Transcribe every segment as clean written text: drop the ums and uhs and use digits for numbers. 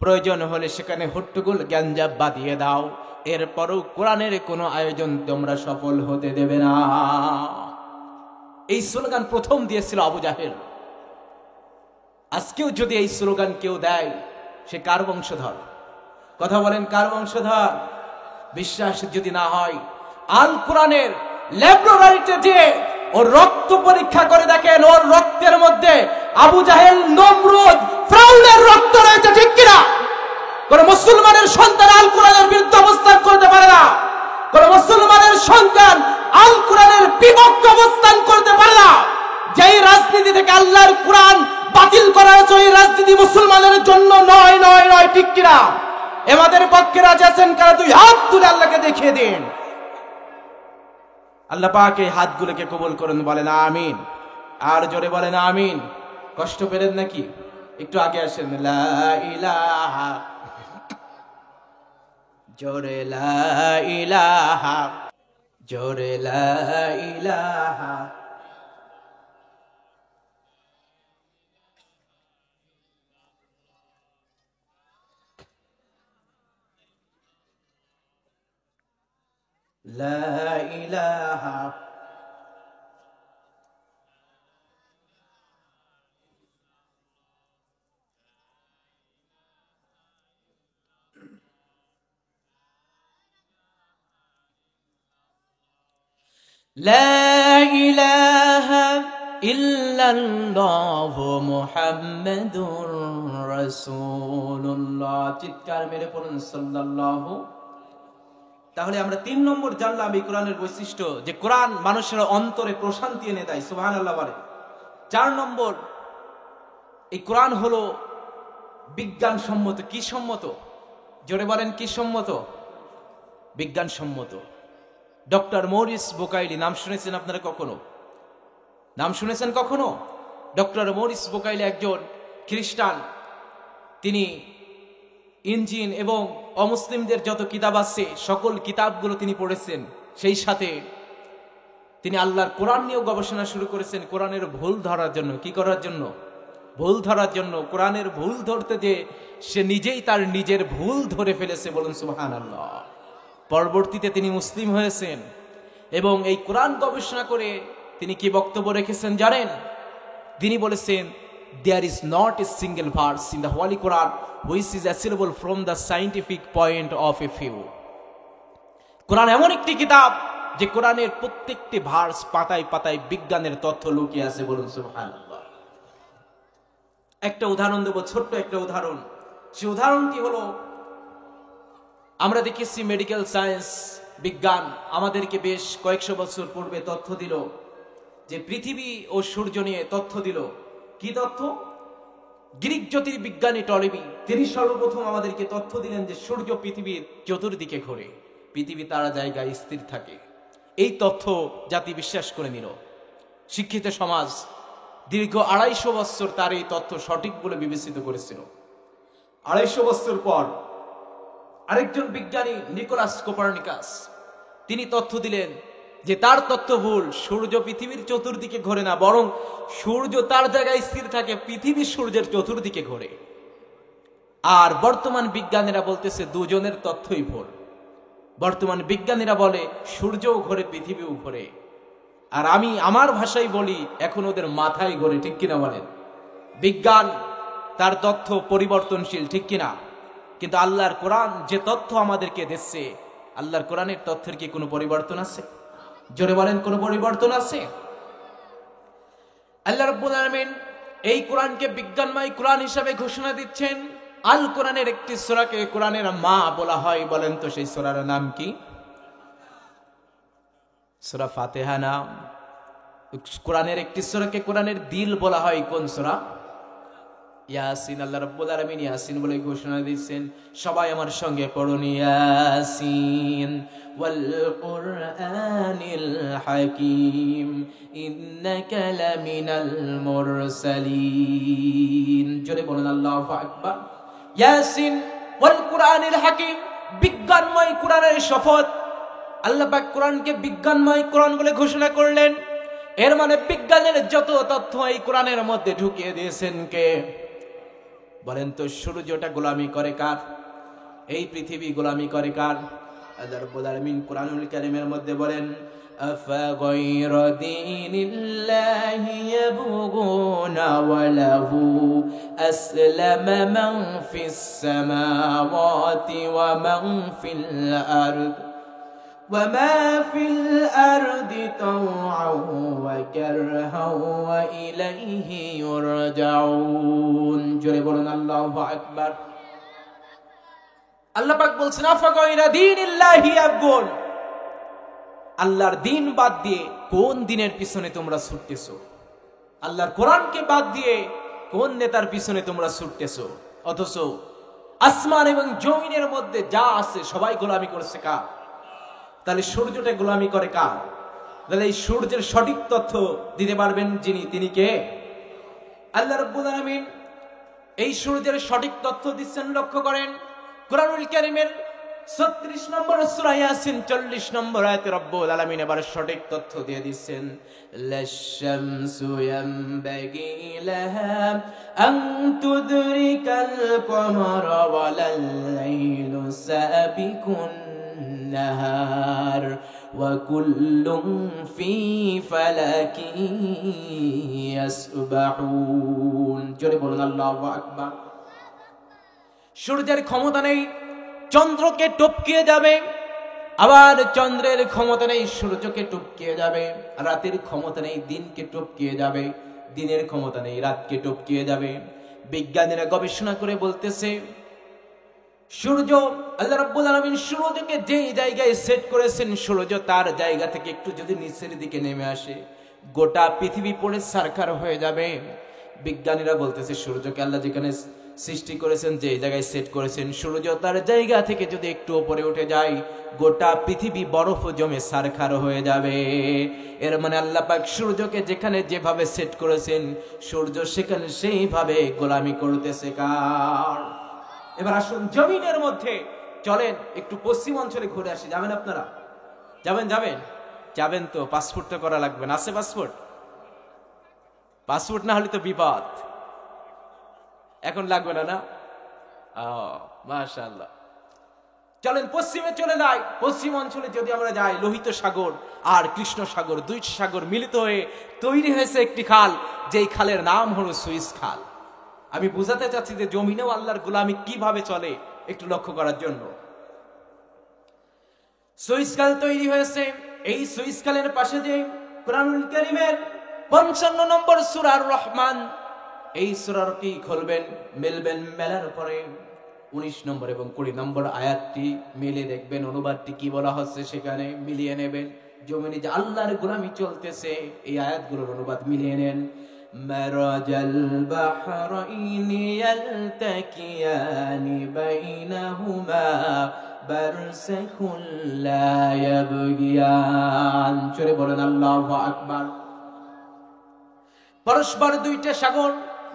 প্রয়োজন হলে সেখানে হট্টগোল গ্যাঞ্জাব বাঁধিয়ে দাও, এরপরও কোরআনের কোনো আয়োজন তোমরা সফল হতে দেবে না। এই স্লোগান প্রথম দিয়েছিল আবু জাহেল। আজকেও যদি এই স্লোগান কেউ দেয়, সে কার বংশধর? কথা বলেন, কার বংশধর? বিশ্বাস যদি না হয়, আল কোরআনের ল্যাবরেটরিতে যে ওর রক্ত পরীক্ষা করে দেখেন, ওর রক্তের মধ্যে আবু জাহেল, নমরুদ, ফিরআউনের রক্ত রয়েছে, ঠিক কিনা? কোন মুসলমানের সন্তান আল কোরআনের বিরুদ্ধে অবস্থান করতে পারে না। কোন মুসলমানের সন্তান আল কোরআনের বিপক্ষে অবস্থান করতে পারে না। যেই রাজনীতি থেকে আল্লাহর কোরআন বাতিল করা হয়েছে, ওই রাজনীতি মুসলমানের জন্য নয়, নয়, নয়, ঠিক কিনা? এমাদের পক্ষে রাজি আছেন কারা? দুই হাত তুলে আল্লাহকে দেখিয়ে দিন। আল্লাহ পাক এই হাতগুলোকে কবুল করুন, বলেন আমিন। আর জোরে বলেন আমিন। কষ্ট পেলেন নাকি? একটু আগে আসেন। লা ইলাহা, জোরে লা ইলাহা, জোরে লা ইলাহা। লা ইলাহা, লা ইলাহা ইল্লাল্লাহু মুহাম্মাদুর রাসূলুল্লাহ। চিৎকার মেরে পড়ুন সাল্লাল্লাহু। তাহলে আমরা 3 নম্বর জানলাম এই কোরআনের বৈশিষ্ট্য, যে কোরআন মানুষের অন্তরে প্রশান্তি এনে দেয়। সুবহানাল্লাহ বলে। 4 নম্বর, এই কোরআন হলো বিজ্ঞানসম্মত। কি সম্মত? জোরে বলেন, কি সম্মত? বিজ্ঞানসম্মত। ডক্টর মরিস বুকাইলি, নাম শুনেছেন আপনারা কখনো? নাম শুনেছেন কখনো? ডক্টর মরিস বুকাইলি একজন খ্রিস্টান। তিনি ইঞ্জিন এবং অমুসলিমদের যত কিতাব আছে সকল কিতাবগুলো তিনি পড়েছেন। সেই সাথে তিনি আল্লাহর কোরআন নিয়েও গবেষণা শুরু করেছেন, কোরআনের ভুল ধরার জন্য। কি করার জন্য? ভুল ধরার জন্য। কোরআনের ভুল ধরতে যে সে নিজেই তার নিজের ভুল ধরে ফেলেছে, বলুন সুবহানাল্লাহ। পরবর্তীতে তিনি মুসলিম হয়েছেন এবং এই কোরআন গবেষণা করে তিনি কি বক্তব্য রেখেছেন জানেন? তিনি বলেছেন, there is not a single verse in the Holy Quran which is accessible from the scientific point of view. কোরআন এমন একটি কিতাব যে কোরআনের প্রত্যেকটি ভার্স পাতায় পাতায় বিজ্ঞানের তথ্য লুকিয়ে আছে, বলুন সুবহানাল্লাহ। একটা উদাহরণ দেব, ছোট্ট একটা উদাহরণ। সেই উদাহরণটি হলো, আমরা দেখেছি মেডিকেল সায়েন্স, বিজ্ঞান আমাদেরকে বেশ কয়েকশো বছর পূর্বে তথ্য দিল যে পৃথিবী ও সূর্য নিয়ে তথ্য দিল। কি তথ্য? গ্রিক জ্যোতির্বিজ্ঞানী টলেমি, তিনি সর্বপ্রথম আমাদেরকে তথ্য দিলেন যে সূর্য পৃথিবীর চতুর্দিকে ঘোরে, পৃথিবী তারা জায়গায় স্থির থাকে। এই তথ্য জাতি বিশ্বাস করে নিল। শিক্ষিত সমাজ দীর্ঘ 250 বছর তার এই তথ্য সঠিক বলে বিবেচিত করেছিল। 250 বছর পর আরেকজন বিজ্ঞানী নিকোলাস কোপারনিকাস, তিনি তথ্য দিলেন যে তার তথ্য ভুল। সূর্য পৃথিবীর চতুর্দিকে ঘোরে না, বরং সূর্য তার জায়গায় স্থির থাকে, পৃথিবী সূর্যের চতুর্দিকে ঘোরে। আর বর্তমান বিজ্ঞানীরা বলতেছে দুজনের তথ্যই ভুল। বর্তমান বিজ্ঞানীরা বলে সূর্যও ঘোরে, পৃথিবীও ঘোরে। আর আমি আমার ভাষায় বলি, এখন ওদের মাথায় ঘোরে, ঠিক কিনা বলেন? বিজ্ঞান তার তথ্য পরিবর্তনশীল, ঠিক কিনা? কিন্তু আল্লাহর কোরআন যে তথ্য আমাদেরকে দিচ্ছে, আল্লাহর কোরআনের তথ্যের কি কোনো পরিবর্তন আছে? জোরে বলেন, কোনো পরিবর্তন আছে? আল্লাহ রাব্বুল আলামিন এই কোরআনকে বিজ্ঞানময় কোরআন হিসাবে ঘোষণা দিচ্ছেন। আল কোরআনের একটি সূরাকে কোরআনের মা বলা হয়। বলেন তো সেই সূরার নাম কি? সূরা ফাতিহা নাম। কোরআনের একটি সূরাকে কোরআনের দিল বলা হয়। কোন সূরা? ইয়াসিন। আল্লাহ রাব্বুল আলামিন ইয়াসিন বলে ঘোষণা দিয়েছেন। সবাই আমার সঙ্গে পড়ুন, ইয়াসিন ওয়াল কুরআনিল হাকীম ইন্নাকা লামিনাল মুরসালিন। জোরে বলুন আল্লাহু আকবার। ইয়াসিন ওয়াল কুরআনিল হাকীম, বিজ্ঞানময় কোরআনের শপথ। আল্লাহ পাক কোরআনকে বিজ্ঞানময় কোরআন বলে ঘোষণা করলেন। এর মানে বিজ্ঞানের যত তথ্য এই কোরআনের মধ্যে ঢুকিয়ে দিয়েছেন কে? বলেন তো সূর্যটা গোলামি করে কার? এই পৃথিবী গোলামি করে কার? আল্লাহ রাব্বুল আলামিন কোরআনুল কারীমের মধ্যে বলেন আফাগায়রা দীনিল্লাহি ইয়াবগুনা ওয়া লাহু আসলামা মান ফিস সামাওয়াতি ওয়া মান ফিল আরদ ওয়া মা ফিল আরদি তাওআন ওয়া কারহান ওয়া ইলাইহি ইউরজাউন। জোরে বলুন আল্লাহু আকবার। আল্লাহ পাক বলছেন আফাগায়রা দীনিল্লাহি ইয়াবগুন, আল্লাহর দিন বাদ দিয়ে কোন দিনের পিছনে তোমরা ছুটতেছো? আল্লাহর কোরআনকে বাদ দিয়ে কোন নেতার পিছনে তোমরা ছুটতেছো? অথচ আসমান এবং জমিনের মধ্যে যা আছে সবাই গোলামি করছে কার? তাহলে সূর্যটা গোলামি করে কার? তাহলে এই সূর্যের সঠিক তথ্য দিতে পারবেন যিনি, তিনি কে? আল্লাহ রাব্বুল আলামিন এই সূর্যের সঠিক তথ্য দিচ্ছেন। লক্ষ্য করেন কোরআনুল কারীমের 36 নম্বর সূরা ইয়াসিন 40 নম্বর আয়াতে রব্বুল আলামিন এবারে সঠিক তথ্য দিয়ে দিচ্ছেন লাশ-শামসু ইয়ামবাগি লাহা আন তুদরিকাল কমারা ওয়ালাল লাইলু সাবিকুন নাহার ওয়া কুল্লুম ফি ফালাকি ইয়াসবাহুন। জোরে বলুন আল্লাহু আকবার। সূর্যের ক্ষমতা নেই চন্দ্রকে টপকিয়ে যাবে, আবার চন্দ্রের ক্ষমতা নেই সূর্যকে টপকিয়ে যাবে। রাতের ক্ষমতা নেই দিনকে টপকিয়ে যাবে, দিনের ক্ষমতা নেই রাতকে টপকিয়ে যাবে। বিজ্ঞানীরা গবেষণা করে বলতেছে সূর্য, আল্লাহ রাব্বুল আলামিন সূর্যকে যেই জায়গায় সেট করেছেন, সূর্য তার জায়গা থেকে একটু যদি নিচের দিকে নেমে আসে গোটা পৃথিবী পড়ে সারখার হয়ে যাবে। বিজ্ঞানীরা বলতেছে সূর্যকে আল্লাহ যেখানে সৃষ্টি করেছেন, যে জায়গায় সেট করেছেন, সূর্য তার জায়গা থেকে যদি একটু উপরে উঠে যায় গোটা পৃথিবী বরফ জমে সারখার হয়ে যাবে। এর মানে আল্লাহ পাক সূর্যকে যেখানে যেভাবে সেট করেছেন সূর্য সেখানে সেইভাবে গোলামি করতেছে কার? এবার আসুন জমিনের মধ্যে চলেন একটু পশ্চিম অঞ্চলে ঘুরে আসি। যাবেন আপনারা? যাবেন তো পাসপোর্ট তো করা লাগবে না? আছে পাসপোর্ট না হলে তো বিপদ। এখন লাগবে না? না, মাশাআল্লাহ। চলেন পশ্চিমে চলে যাই। পশ্চিম অঞ্চলে যদি আমরা যাই, লোহিত সাগর আর কৃষ্ণ সাগর, দুই সাগর মিলিত হয়ে তৈরি হয়েছে একটি খাল, যেই খালের নাম হলো সুইস খাল। আমি বুঝাতে চাচ্ছি যে জমিনেও আল্লাহর গোলামি কিভাবে চলে একটু লক্ষ্য করার জন্য। সুইস খাল তৈরি হয়েছে। এই সুইস খালের পাশে যে কোরআনুল কারীমের 55 নম্বর সূরা আর রহমান, এই সূরাটি খুলবেন, মেলবেন, মেলার পরে 19 নম্বর এবং 20 নম্বর আয়াতটি মিলে দেখবেন অনুবাদটি কি বলা হচ্ছে, সেখানে মিলিয়ে নেবেন। জমিনে যে আল্লাহর গোলামি চলতেছে এই আয়াতগুলোর অনুবাদ মিলিয়ে নেন। মারাজাল বাহরাইনি ইয়ালতাকিয়ানি বাইনাহুমা বারযাখুন লা ইয়াবগিয়ান। জোরে বলেন আল্লাহু আকবার। পরস্পর দুইটা সাগর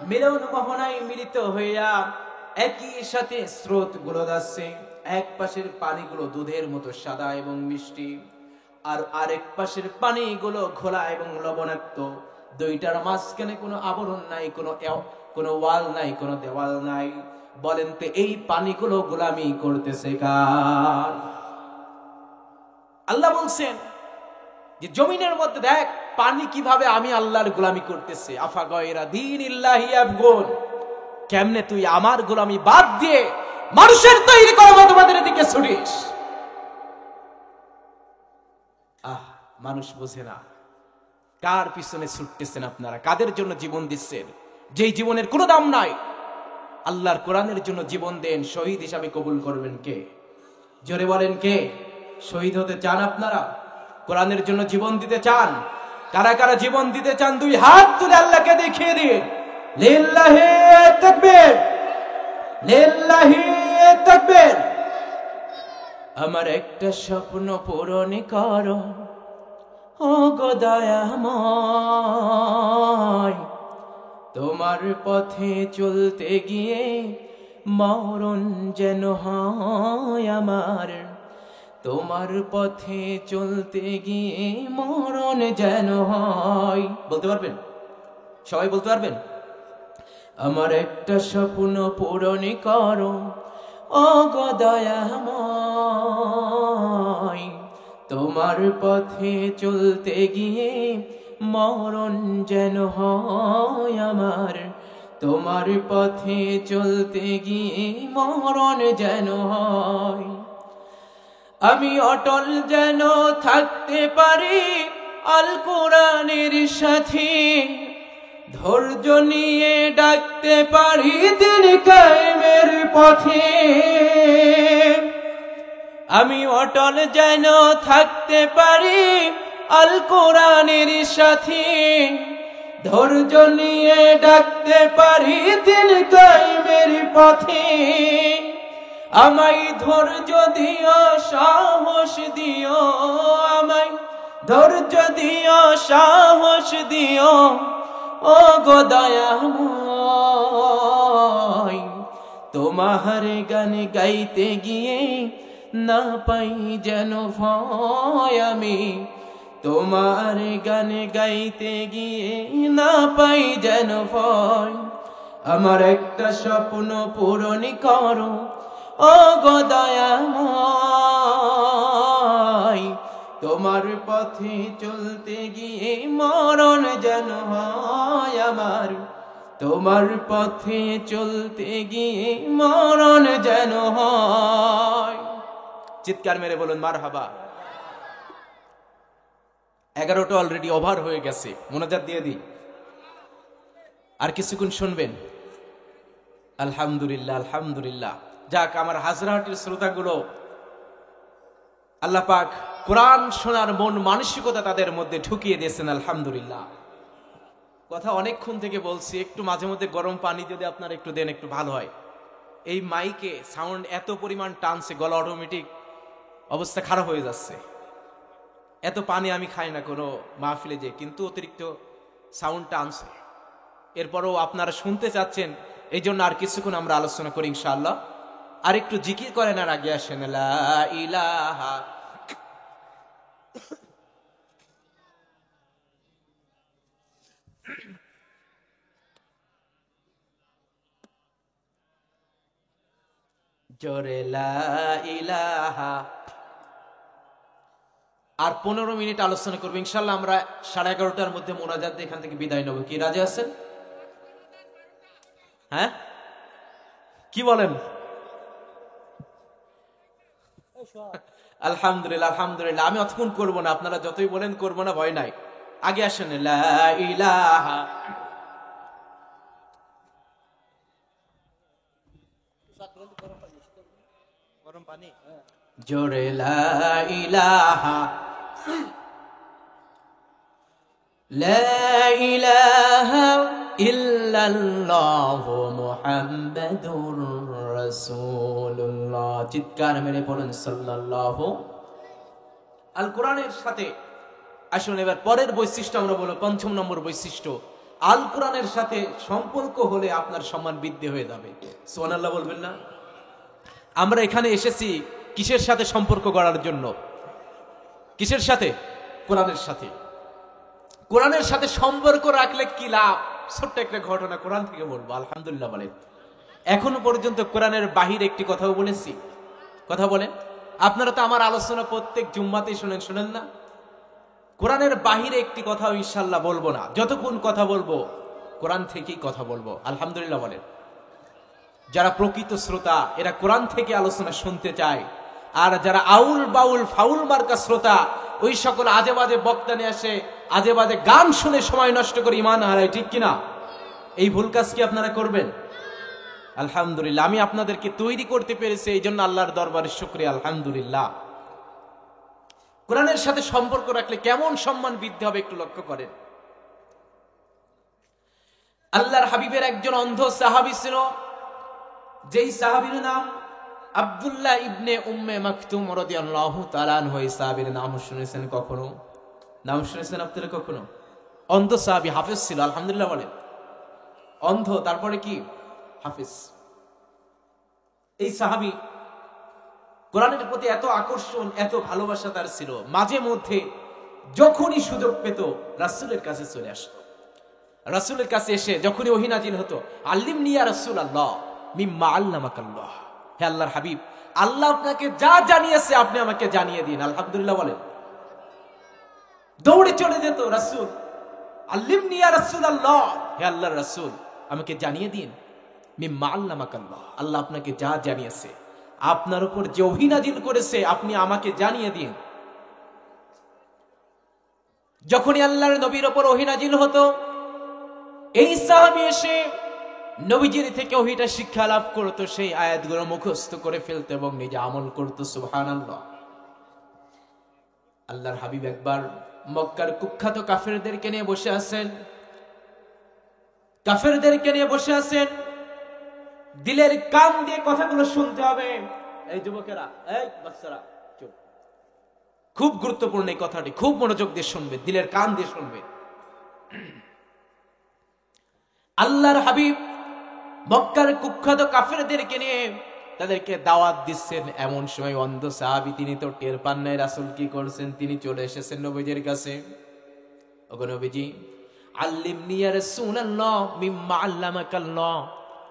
মিলন মোহনায় মিলিত হইয়া একই সাথে স্রোত গুলো যাচ্ছে। এক পাশের পানিগুলো দুধের মতো সাদা এবং মিষ্টি, আর আরেক পাশের পানিগুলো ঘোলা এবং লবণাক্ত। দুইটার মাঝখানে কোনো আবরণ নাই, কোনো ওয়াল নাই, কোনো দেওয়াল নাই। বলেন তো এই পানিগুলো গোলামি করতেছে কার? আল্লাহ বলছেন যে জমিনের মধ্যে দেখ পানি কিভাবে আমি আল্লাহর গোলামি করতেছে। আফাগায়রা দীনিল্লাহি ইয়াবগুন, কেমনে তুই আমার গোলামি বাদ দিয়ে মানুষের তৈরি করা মতবাদের দিকে ছুটিস? মানুষ বোঝে না কার পিছনে ছুটতেছেন আপনারা, কাদের জন্য জীবন দিচ্ছেন, যেই জীবনের কোনো দাম নাই। আল্লাহর কোরআনের জন্য জীবন দেন, শহীদ হিসাবে কবুল করবেন কে? জোরে বলেন কে? শহীদ হতে চান আপনারা? কোরআনের জন্য জীবন দিতে চান? কারা কারা জীবন দিতে চান দুই হাত তুলে আল্লাহকে দেখিয়ে দিন। লিল্লাহি তাকবীর, লিল্লাহি তাকবীর। আমার একটা স্বপ্ন পূরণ করো ও গো দয়াময়, তোমার পথে চলতে গিয়ে মরণ যেন হয় আমার। তোমার পথে চলতে গিয়ে মরণ যেন হয়। বলতে পারবেন? সবাই বলতে পারবেন? আমার একটা স্বপ্ন পূরণ করো ও গো দয়াময়, তোমার পথে চলতে গিয়ে মরণ যেন হয় আমার, তোমার পথে চলতে গিয়ে মরণ যেন হয়। আমি অটল যেন থাকতে পারি আল কোরআনের সাথে, ধৈর্য নিয়ে ডাকতে পারি দিন কায়েমের পথে। আমি অটল যেন থাকতে পারি আল কোরআনের সাথে, ধৈর্য নিয়ে ডাকতে পারি দিন কায়েমের পথে। আমায় ধৈর্য দিও সাহস দিও, আমায় ধৈর্য দিও সাহস দিও ও গো দয়াময়, তোমার গান গাইতে গিয়ে না পাই যেন ভয়। আমি তোমার গান গাইতে গিয়ে না পাই যেন ভয়। আমার একটা স্বপ্ন পূরণ করো ও গো দয়াময়, তোমার পথে চলতে গিয়ে মরণ যেন হয় আমার, তোমার পথে চলতে গিয়ে মরণ যেন হয়। চিৎকার মেরে বলুন মারহাবা। 11টা অলরেডি ওভার হয়ে গেছে, মোনাজাত দিয়ে দিই, আর কিছুক্ষণ শুনবেন। আলহামদুলিল্লাহ আলহামদুলিল্লাহ। যাক, আমার হাজরাটের শ্রোতাগুলো আল্লাহ পাক কোরআন শোনার মন মানসিকতা তাদের মধ্যে ঢুকিয়ে দিয়েছেন, আলহামদুলিল্লাহ। কথা অনেকক্ষণ থেকে বলছি, একটু মাঝে মধ্যে গরম পানি যদি আপনারা একটু দেন একটু ভালো হয়। এই মাইকে সাউন্ড এত পরিমাণ টানছে, গলা অটোমেটিক অবস্থা খারাপ হয়ে যাচ্ছে। এত পানি আমি খাই না কোনো মাহফিলে যে, কিন্তু অতিরিক্ত সাউন্ড টানছে। এরপরও আপনারা শুনতে চাচ্ছেন, এই জন্য আর কিছুক্ষণ আমরা আলোচনা করি ইনশাআল্লাহ। আর একটু জিকির করেন, আর আগে আসেন লা ইলাহা জোরে লা ইলাহা। আর 15 মিনিট আলোচনা করবো ইনশাআল্লাহ। আমরা 11:30টার মধ্যে মোনাজাত এখান থেকে বিদায় নেব। কি রাজি আছেন? হ্যাঁ, কি বলেন? আলহামদুলিল্লাহ আলহামদুলিল্লাহ। আমি অতক্ষণ করবো না, আপনারা যতই বলেন করবো না, ভয় নাই। আগে আসেন লা ইলাহা। জোরে লা ইলাহা লা ইলাহা ইল্লাল্লাহু মুহাম্মাদুর রাসূলুল্লাহ। চিৎকার মেরে পড়ুন সাল্লাল্লাহু। আল কোরআনের সাথে আসুন এবার পরের বৈশিষ্ট্য আমরা বলবো। 5 নম্বর বৈশিষ্ট্য, আল কোরআনের সাথে সম্পর্ক হলে আপনার সম্মান বৃদ্ধি হয়ে যাবে। সুবহানাল্লাহ বলবেন না? আমরা এখানে এসেছি কিসের সাথে সম্পর্ক গড়ার জন্য? কিসের সাথে? কোরআনের সাথে। কোরআনের সাথে সম্পর্ক রাখলে কি লাভ? ছোট্ট একটা ঘটনা কোরআন থেকে বলবো। আলহামদুলিল্লাহ বলেন, এখনো পর্যন্ত কোরআনের বাহিরে একটি কথাও বলেছি? কথা বলেন। আপনারা তো আমার আলোচনা প্রত্যেক জুম্মাতেই শুনেন, শুনেন না? কোরআনের বাহিরে একটি কথাও ইনশাআল্লাহ বলবো না। যতক্ষণ কথা বলবো কোরআন থেকেই কথা বলবো। আলহামদুলিল্লাহ বলেন। যারা প্রকৃত শ্রোতা এরা কোরআন থেকে আলোচনা শুনতে চায়, আর যারা আউল বাউল ফাউল মার্কা শ্রোতা, ওই সকল আজে বাজে বক্তা নিয়ে আসে, আজে বাজে গান শুনে সময় নষ্ট করে ইমান হারায়। ঠিক কিনা? এই ভুল কাজ কি আপনারা করবেন? আলহামদুলিল্লাহ, আমি আপনাদেরকে তৈরি করতে পেরেছি, এই জন্য আল্লাহর দরবারে শুকরিয়া। আলহামদুলিল্লাহ। কোরআনের সাথে সম্পর্ক রাখলে কেমন সম্মান বৃদ্ধি হবে একটু লক্ষ্য করেন। আল্লাহর হাবিবের একজন অন্ধ সাহাবী ছিল, যেই সাহাবীর নাম আব্দুল্লাহ ইবনে উম্মে মাকতুম রাদিয়াল্লাহু তাআলা আনহু। এই সাহাবীর নাম শুনেছেন কখনো? নাম শুনেছেন আপনারা কখনো? অন্ধ সাহাবী, হাফেজ ছিল। আলহামদুলিল্লাহ বলেন। অন্ধ, তারপরে কি? হাফেজ। এই সাহাবী কোরআনের প্রতি এত আকর্ষণ, এত ভালোবাসা তার ছিল, মাঝে মধ্যে যখনই সুযোগ পেত রাসূলের কাছে চলে আসতো। রাসূলের কাছে এসে যখনই ওহী নাজিল হতো, আল্লিমনি ইয়া রাসূলুল্লাহ মিম্মা আল্লামাকাল্লাহ, হে আল্লাহর হাবিব, আল্লাহ আপনাকে যা জানিয়েছে আপনি আমাকে জানিয়ে দিন। আলহামদুলিল্লাহ বলেন। দৌড়ে চলে যেত রাসূল, আল্লিমনি ইয়া রাসূলুল্লাহ, হে আল্লাহর রাসূল আমাকে জানিয়ে দিন, মিম্মা আল্লামাকাল্লাহ, আল্লাহ আপনাকে যা জানিয়েছে, আপনার উপর যে ওহী নাজিল করেছে আপনি আমাকে জানিয়ে দিন। যখনই আল্লাহর নবীর উপর ওহী নাজিল হতো, এই সাহাবী এসে নবীজির থেকে ওহীটা শিক্ষা লাভ করত, সেই আয়াতগুলো মুখস্থ করে ফেলত এবং নিজে আমল করত। সুবহানাল্লাহ। আল্লাহর হাবিব একবার মক্কার কুখ্যাত কাফেরদেরকে নিয়ে বসে আছেন, দিলের কান দিয়ে কথাগুলো শুনতে হবে। এই যুবকেরা, এই বাচ্চারা চুপ, খুব গুরুত্বপূর্ণ এই কথাটি, খুব মনোযোগ দিয়ে শুনবে, দিলের কান দিয়ে শুনবে। আল্লাহর হাবিব মক্কার কুখ্যাত কাফেরদেরকে নিয়ে তাদেরকে দাওয়াত দিচ্ছেন। এমন সময় অন্ধ সাহাবী, তিনি তো টের পান নাই রাসূল কি করছেন, তিনি চলে এসেছেন নবীজির কাছে। ওগো নবীজি, আল্লিমনি ইয়া রাসূলুল্লাহ মিম্মা আল্লামাকাল্লাহ,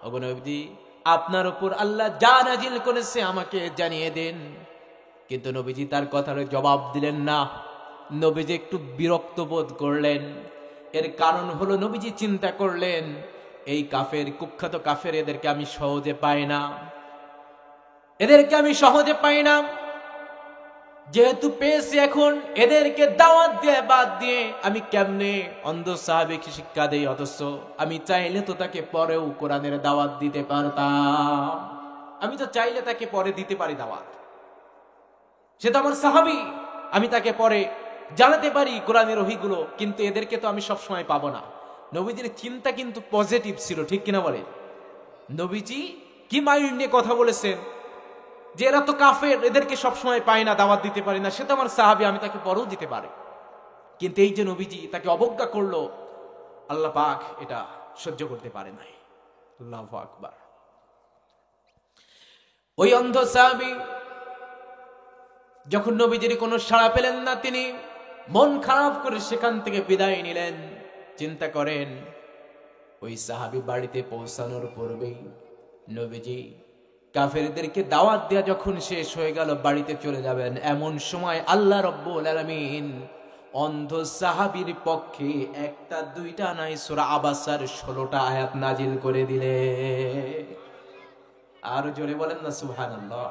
ওগো নবীজি আপনার উপর আল্লাহ যা নাজিল করেছে আমাকে জানিয়ে দেন। কিন্তু নবীজি তার কথার জবাব দিলেন না। নবীজি একটু বিরক্ত বোধ করলেন। এর কারণ হলো, নবীজি চিন্তা করলেন এই কাফের, কুখ্যাত কাফের, এদেরকে আমি সহজে পাই না, যেহেতু পেয়েছি এখন এদেরকে দাওয়াত দিয়ে বাদ দিয়ে আমি কেমনে অন্ধ সাহাবীকে শিক্ষা দেই, অথচ আমি চাইলে তো তাকে পরেও কোরআনের দাওয়াত দিতে পারতাম। আমি তো চাইলে তাকে পরে দিতে পারি দাওয়াত, সে তো আমার সাহাবী, আমি তাকে পরে জানাতে পারি কোরআনের ওহীগুলো, কিন্তু এদেরকে তো আমি সবসময় পাবো না। নবীজির চিন্তা কিন্তু পজিটিভ ছিল, ঠিক কিনা বলে? নবীজি কি মাইন্ড নিয়ে কথা বলেছেন যে এরা তো কাফের, এদেরকে সবসময় পাই না, দাওয়াত দিতে পারি না, সে তো আমার সাহাবী, আমি তাকে পরেও দিতে পারি। কিন্তু এই যে নবীজি তাকে অবজ্ঞা করলো, আল্লাহ পাক এটা সহ্য করতে পারে নাই। আল্লাহু আকবার। ওই অন্ধ সাহাবী যখন নবীজির কোনো সাড়া পেলেন না, তিনি মন খারাপ করে সেখান থেকে বিদায় নিলেন। চিন্তা করেন, ওই সাহাবী বাড়িতে পৌঁছানোর পূর্বেই নবীজি কাফেরদেরকে দাওয়াত দেয়া যখন শেষ হয়ে গেল, বাড়িতে চলে যাবেন, এমন সময় আল্লাহ রাব্বুল আলামিন অন্ধ সাহাবীর পক্ষে একটা দুইটা নাই সূরা আবাসার 16টা আয়াত নাজিল করে দিলে। আরো জোরে বলেন না সুবহানাল্লাহ।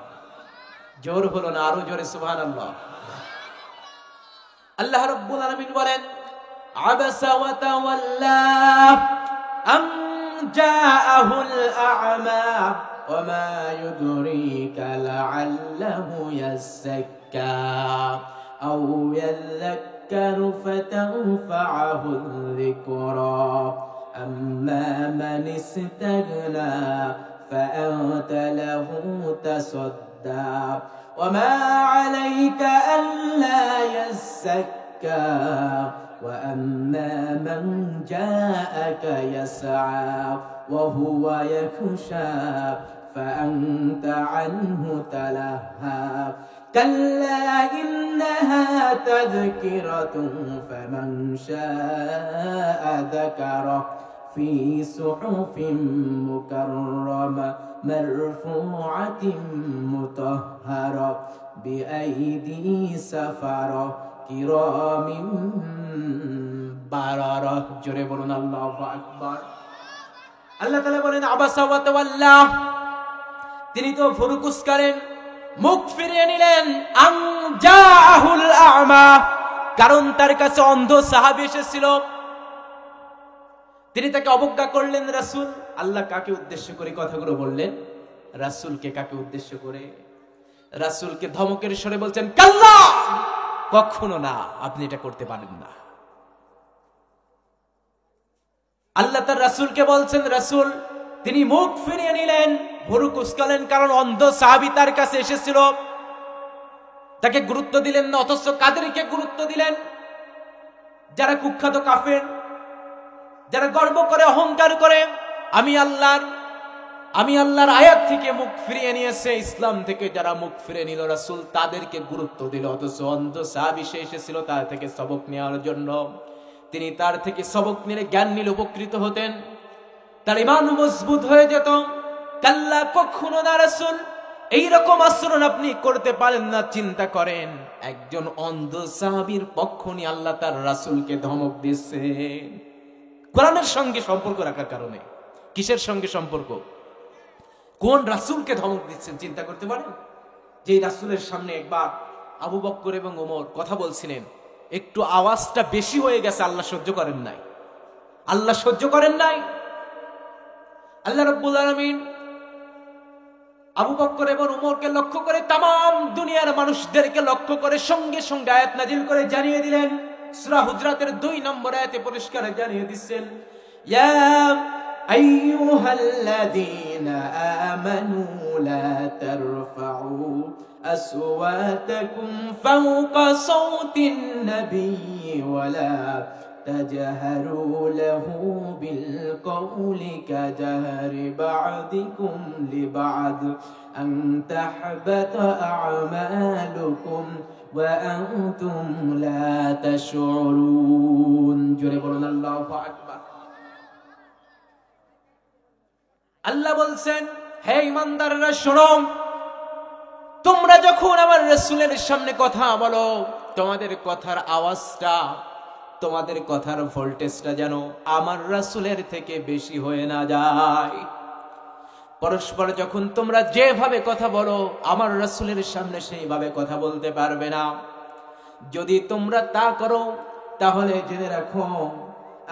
জোর হলো না, আরো জোরে সুবহানাল্লাহ। আল্লাহ রাব্বুল আলামিন বলেন, আবাসা ওয়া তাওয়াল্লা আম জাআহুল আ'মা ওয়া মা ইউদরিকা লাআল্লাহু ইয়াযাক্কা আও ইয়াযাক্কারু ফাতানফা'হুল যিকরা আম্মা মান ইসতাগনা ফাআনতা লাহু তাসাদ্দা ওয়া মা আলাইকা আল্লা ইয়াযাক্কা وأما من جاءك يسعى وهو يخشى فأنت عنه تلهى كلا إنها تذكرة فمن شاء ذكره في صحف مكرمة مرفوعة مطهرة بأيدي سفرة কিরামিন বারারা। জোরে বলুন আল্লাহু আকবার। আল্লাহ তাআলা বলেন, আবাসা ওয়া তাওয়াল্লা, তিনি তো ভুরু কুঁচকালেন, মুখ ফিরিয়ে নিলেন। আন জাআহুল আ'মা, কারণ তার কাছে অন্ধ সাহাবী এসেছিল, তিনি তাকে অবজ্ঞা করলেন। রাসূল, আল্লাহ কাকে উদ্দেশ্য করে কথাগুলো বললেন? রাসূলকে। কাকে উদ্দেশ্য করে? রাসূলকে ধমকের স্বরে বলছেন, কাল্লা, কখনো না, আপনি এটা করতে পারেন না। আল্লাহ তার রাসূলকে বলছেন। রাসূল তিনি মুখ ফিরিয়ে নিলেন, ভুরু কুঁচকালেন, কারণ অন্ধ সাহাবী তার কাছে এসেছিল, তাকে গুরুত্ব দিলেন না। অথচ কাদেরকে গুরুত্ব দিলেন? যারা কুখ্যাত কাফের, যারা গর্ব করে, অহংকার করে আমি আল্লাহর আয়াত থেকে মুখ ফিরিয়ে নিয়েছে, ইসলাম থেকে যারা মুখ ফিরিয়ে নিল, রাসূল তাদেরকে গুরুত্ব দিল। অথচ অন্ধ সাহাবী সে এসেছিল তার থেকে সবক নেওয়ার জন্য। তিনি তার থেকে সবক নিলে জ্ঞান নিলে উপকৃত হতেন, তার ঈমান মজবুত হয়ে যেত। কাল্লা, কখনো না রাসূল এইরকম আচরণ আপনি করতে পারেন না। চিন্তা করেন, একজন অন্ধ সাহাবীর পক্ষ নিয়ে আল্লাহ তার রাসূলকে ধমক দিচ্ছে কোরআনের সঙ্গে সম্পর্ক রাখার কারণে। কিসের সঙ্গে সম্পর্ক? কোন রাসূলকে ধমক দিচ্ছেন চিন্তা করতে পারেন? যে রাসূলের সামনে একবার আবু বকর এবং ওমর কথা বলছিলেন, একটু আওয়াজটা বেশি হয়ে গেছে, আল্লাহ সহ্য করেন নাই। আল্লাহ সহ্য করেন নাই। আল্লাহ রাব্বুল আলামিন আবু বকর এবং ওমরকে লক্ষ্য করে, তাম দুনিয়ার মানুষদেরকে লক্ষ্য করে সঙ্গে সঙ্গে আয়াত নাজিল করে জানিয়ে দিলেন। সূরা হুজরাতের 2 নম্বর আয়াতে পরিষ্কার জানিয়ে দিচ্ছেন, ইয়া আইয়ুহাল্লাযীনা আমানু লা তারফাউ আসওয়াতাকুম ফাওকা সাওতিন নাবিয়্যি ওয়া লা تجهروا له بالقول كجهر بعضكم لبعض أن تحبط أعمالكم وأنتم لا تشعرون جربنا الله أكبر আল্লাহ বলছেন, হে ঈমানদাররা শোনো, তোমরা যখন আমার রাসূলের সামনে কথা বলো, তোমাদের কথার আওয়াজটা, তোমাদের কথার ভোল্টেজটা যেন আমার রাসূলের থেকে বেশি হয়ে না যায়। পরস্পর যখন তোমরা যেভাবে কথা বলো, আমার রাসূলের সামনে সেইভাবে কথা বলতে পারবে না। যদি তোমরা তা করো, তাহলে জেনে রাখো,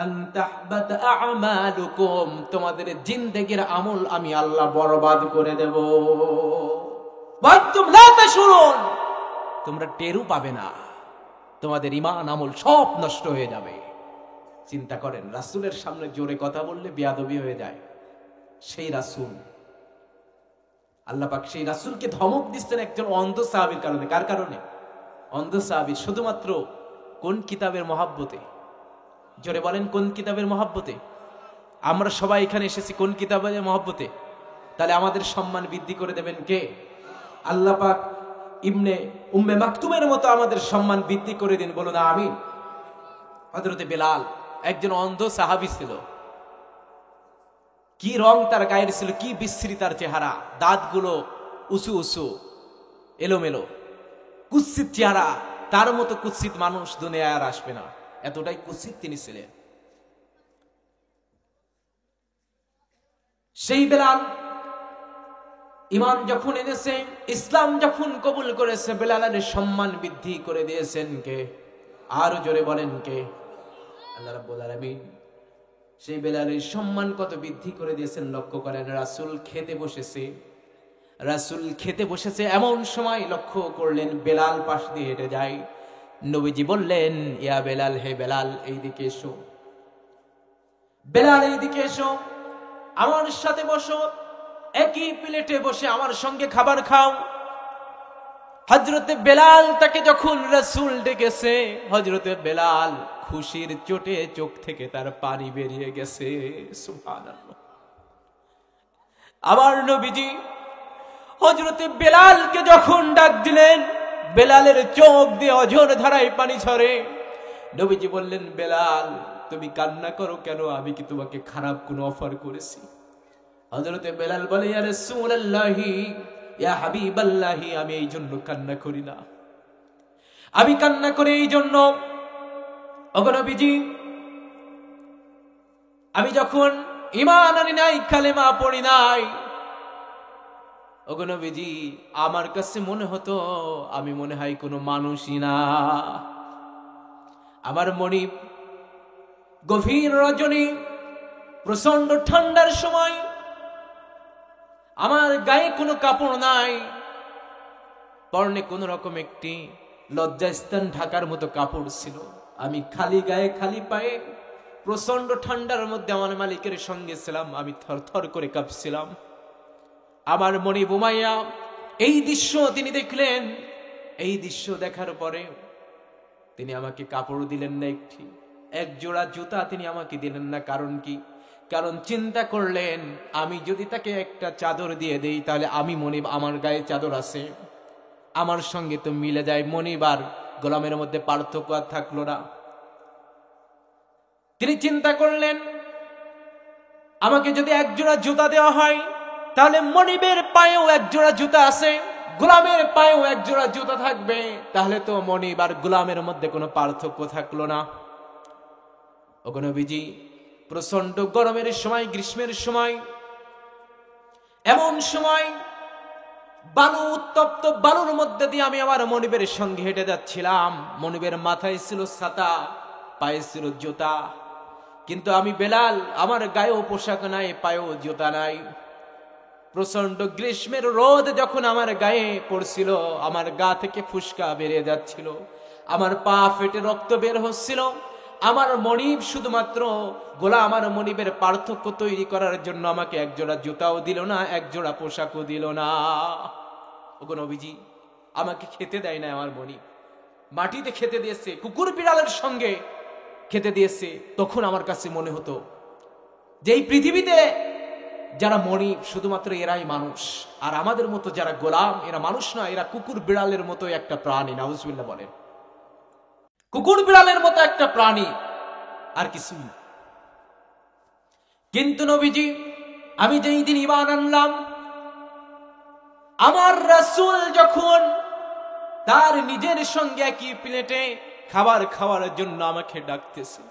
আন তাহবাত আ'মালুকুম, তোমাদের জিন্দেগীর আমল আমি আল্লাহ বরবাদ করে দেব। ওয়ান্তুম লা তাশউরুন, তোমরা টেরও পাবে না, তোমাদের ঈমান আমল সব নষ্ট হয়ে যাবে। চিন্তা করেন, রাসূলের সামনে জোরে কথা বললে বেয়াদবি হয়ে যায়। সেই রাসূল, আল্লাহ পাক সেই রাসূলকে ধমক দিচ্ছেন একজন অন্ধ সাহাবীর কারণে। কার কারণে? অন্ধ সাহাবী। শুধুমাত্র কোন কিতাবের মহব্বতে? জোরে বলেন, কোন কিতাবের মহব্বতে? আমরা সবাই এখানে এসেছি কোন কিতাবের মহব্বতে? তাহলে আমাদের সম্মান বৃদ্ধি করে দেবেন কে? আল্লাহ পাক ইবনে উম্মে মাকতুমের মতো আমাদের সম্মান বৃদ্ধি করে দিন, বলুন আমিন। হযরতে বেলাল একজন অন্ধ সাহাবী ছিল। কি রং তার গায়ের ছিল, কি বিশ্রী তার চেহারা, দাঁতগুলো উঁচু উঁচু এলোমেলো, কুৎসিত চেহারা। তার মতো কুৎসিত মানুষ দুনিয়ায় আর আসবে না, এতটাই কুৎসিত তিনি ছিলেন। সেই বেলাল ঈমান যখন এনেছে, ইসলাম যখন কবুল করেছে, বেলালের সম্মান বৃদ্ধি করে দিয়েছেন কে? আরো জোরে বলেন কে? আল্লাহ রাব্বুল আলামিন সেই বেলালের সম্মান কত বৃদ্ধি করে দিয়েছেন লক্ষ্য করেন। রাসূল খেতে বসেছে, রাসূল খেতে বসেছে, এমন সময় লক্ষ্য করলেন বেলাল পাশ দিয়ে হেঁটে যায়। নবীজি বললেন, ইয়া বেলাল, হে বেলাল, এইদিকে এসো। বেলাল, এইদিকে এসো, আমার সাথে বসো, একই প্লেটে বসে আমার সঙ্গে খাবার খাও। হযরতে বেলাল তাকে যখন রাসূল ডেকেছে, হযরতে বেলাল খুশির চোটে চোখ থেকে তার পানি বেরিয়ে গেছে। সুবহানাল্লাহ। আবার নবীজি হযরতে বেলালকে যখন ডাক দিলেন, বেলালের চোখ দিয়ে অঝোর ধারায় পানি ঝরে। নবীজি বললেন, বেলাল, তুমি কান্না করো কেন? আমি কি তোমাকে খারাপ কোনো অফার করেছি? হযরতে বেলাল বলে, ইয়া রাসূলুল্লাহি, ইয়া হাবিবাল্লাহি, আমি এই জন্য কান্না করি না, আমি কান্না করি এই জন্য, ওগো নবীজি, আমি যখন ঈমান আনি নাই, কালেমা পড়ি নাই, ওগো নবীজি, আমার কাছে মনে হতো আমি মনে হয় কোনো মানুষই না। আমার মনে গভীর রজনী, প্রচন্ড ঠান্ডার সময়, আমার গায়ে কোনো কাপড় নাই, পরনে কোন রকম একটি লজ্জাস্থান ঢাকার মতো কাপড় ছিল। আমি খালি গায়ে খালি পায়ে প্রচন্ড ঠান্ডার মধ্যে আমার মালিকের সঙ্গে ছিলাম। আমি থরথর করে কাঁপছিলাম। আমার মনি বুমাইয়া এই দৃশ্য তিনি দেখলেন। এই দৃশ্য দেখার পরে তিনি আমাকে কাপড় দিলেন না, এক জোড়া জুতা তিনি আমাকে দিলেন না। কারণ কি? কারণ চিন্তা করলেন, আমি যদি তাকে একটা চাদর দিয়ে দেই, তাহলে আমি মনিব, আমার গায়ে চাদর আছে, আমার সঙ্গে তো মিলে যায়। মনিব আর গোলামের মধ্যে পার্থক্য আর থাকলো না। তিনি চিন্তা করলেন, আমাকে যদি এক জোড়া জুতা দেওয়া হয়, তাহলে মনিবের পায়েও এক জোড়া জুতা আছে, গোলামের পায়েও এক জোড়া জুতা থাকবে, তাহলে তো মনিব আর গোলামের মধ্যে কোনো পার্থক্য থাকলো না। ওগো নবীজি, প্রচন্ড গরমের সময়, গ্রীষ্মের সময়, এমন সময় বালু, উত্তপ্ত বালুর মধ্যে দিয়ে আমি আমার মনিবের সঙ্গে হেঁটে যাচ্ছিলাম। মনিবের মাথায় ছিল ছাতা, পায়ে ছিল জুতা, কিন্তু আমি বেলাল, আমার গায়েও পোশাক নাই, পায়েও জুতা নাই। প্রচন্ড গ্রীষ্মের রোদ যখন আমার গায়ে পড়ছিল, আমার গা থেকে ফুসকা বেরিয়ে যাচ্ছিল, আমার পা ফেটে রক্ত বের হচ্ছিল। আমার মনিব শুধুমাত্র গোলাম আর মনিবের পার্থক্য তৈরি করার জন্য আমাকে এক জোড়া জুতাও দিল না, এক জোড়া পোশাকও দিল না। ওগো নবীজি, আমাকে খেতে দেয় না আমার মনিব, মাটিতে খেতে দিয়েছে, কুকুর বিড়ালের সঙ্গে খেতে দিয়েছে। তখন আমার কাছে মনে হতো যে এই পৃথিবীতে যারা মনিব শুধুমাত্র এরাই মানুষ, আর আমাদের মতো যারা গোলাম এরা মানুষ না, এরা কুকুর বিড়ালের মতো একটা প্রাণী। নাউজুবিল্লাহ বলেন, কুকুর বিড়ালের মতো একটা প্রাণী, আর কিছু। কিন্তু নবীজি, আমি যেই দিন ঈমান আনলাম, আমার রাসূল যখন তার নিজের সঙ্গে একই প্লেটে খাবার খাওয়ার জন্য আমাকে ডাকতেছে,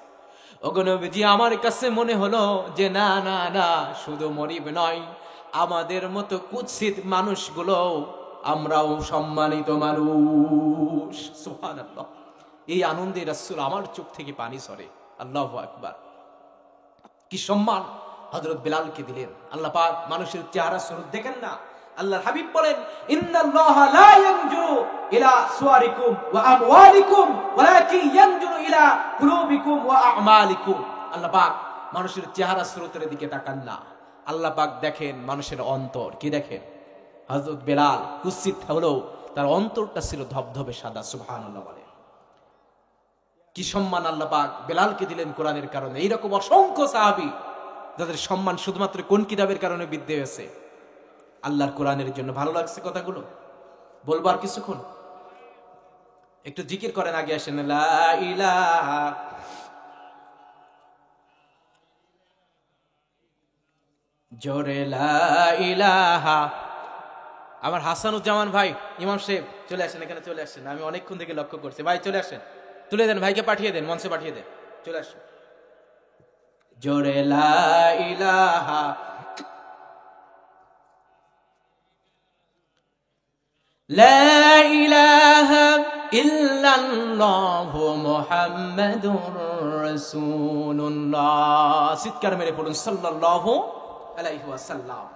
ওগো নবীজি, আমার কাছে মনে হলো যে না না না, শুধু মনিব নয়, আমাদের মতো কুৎসিত মানুষগুলো আমরাও সম্মানিত মানুষ। সুবহানাল্লাহ। এই আনন্দে রাসূল আমার চোখ থেকে পানি ঝরে। আল্লাহু আকবার। কি সম্মান হযরত বেলালকে দিলেন আল্লাহ পাক। মানুষের চেহারা স্বরূপ দেখেন না, আল্লাহর হাবিব বলেন, ইন্নাল্লাহা লা ইয়ানজুরু ইলা সুওয়ারিকুম ওয়া আমওয়ালিকুম ওয়ালাকিন ইয়ানজুরু ইলা কুলুবিকুম ওয়া আ'মালিকুম। আল্লাহ পাক মানুষের চেহারা স্রোতের দিকে তাকান না, আল্লাহ পাক দেখেন মানুষের অন্তর। কি দেখেন? হযরত বেলাল কুৎসিত হলেও তার অন্তরটা ছিল ধবধবে সাদা। সুবহানাল্লাহ বলে। কি সম্মান আল্লাহ পাক বেলালকে দিলেন কোরআনের কারণে। এইরকম অসংখ্য সাহাবী যাদের সম্মান শুধুমাত্র কোন কিতাবের কারণে বৃদ্ধি হয়েছে? আল্লাহর কোরআনের জন্য। ভালো লাগছে কথাগুলো? বলবার কিছুক্ষণ একটু জিকির করেন, আগে আসেন। লা ইলাহা, জোরে লা ইলাহা। আমার হাসানুজ্জামান ভাই, ইমাম সাহেব চলে আসেন, এখানে চলে আসেন। আমি অনেকক্ষণ থেকে লক্ষ্য করছি। ভাই চলে আসেন, তুলে দেন, ভাইকে পাঠিয়ে দেন, মঞ্চে পাঠিয়ে দেন, চলে আসেন। জোরে লা ইলাহা, লা ইলাহা ইল্লাল্লাহু মুহাম্মাদুর রাসূলুল্লাহ। চিৎকার মেরে পড়ুন সাল্লাল্লাহু আলাইহি ওয়াসাল্লাম।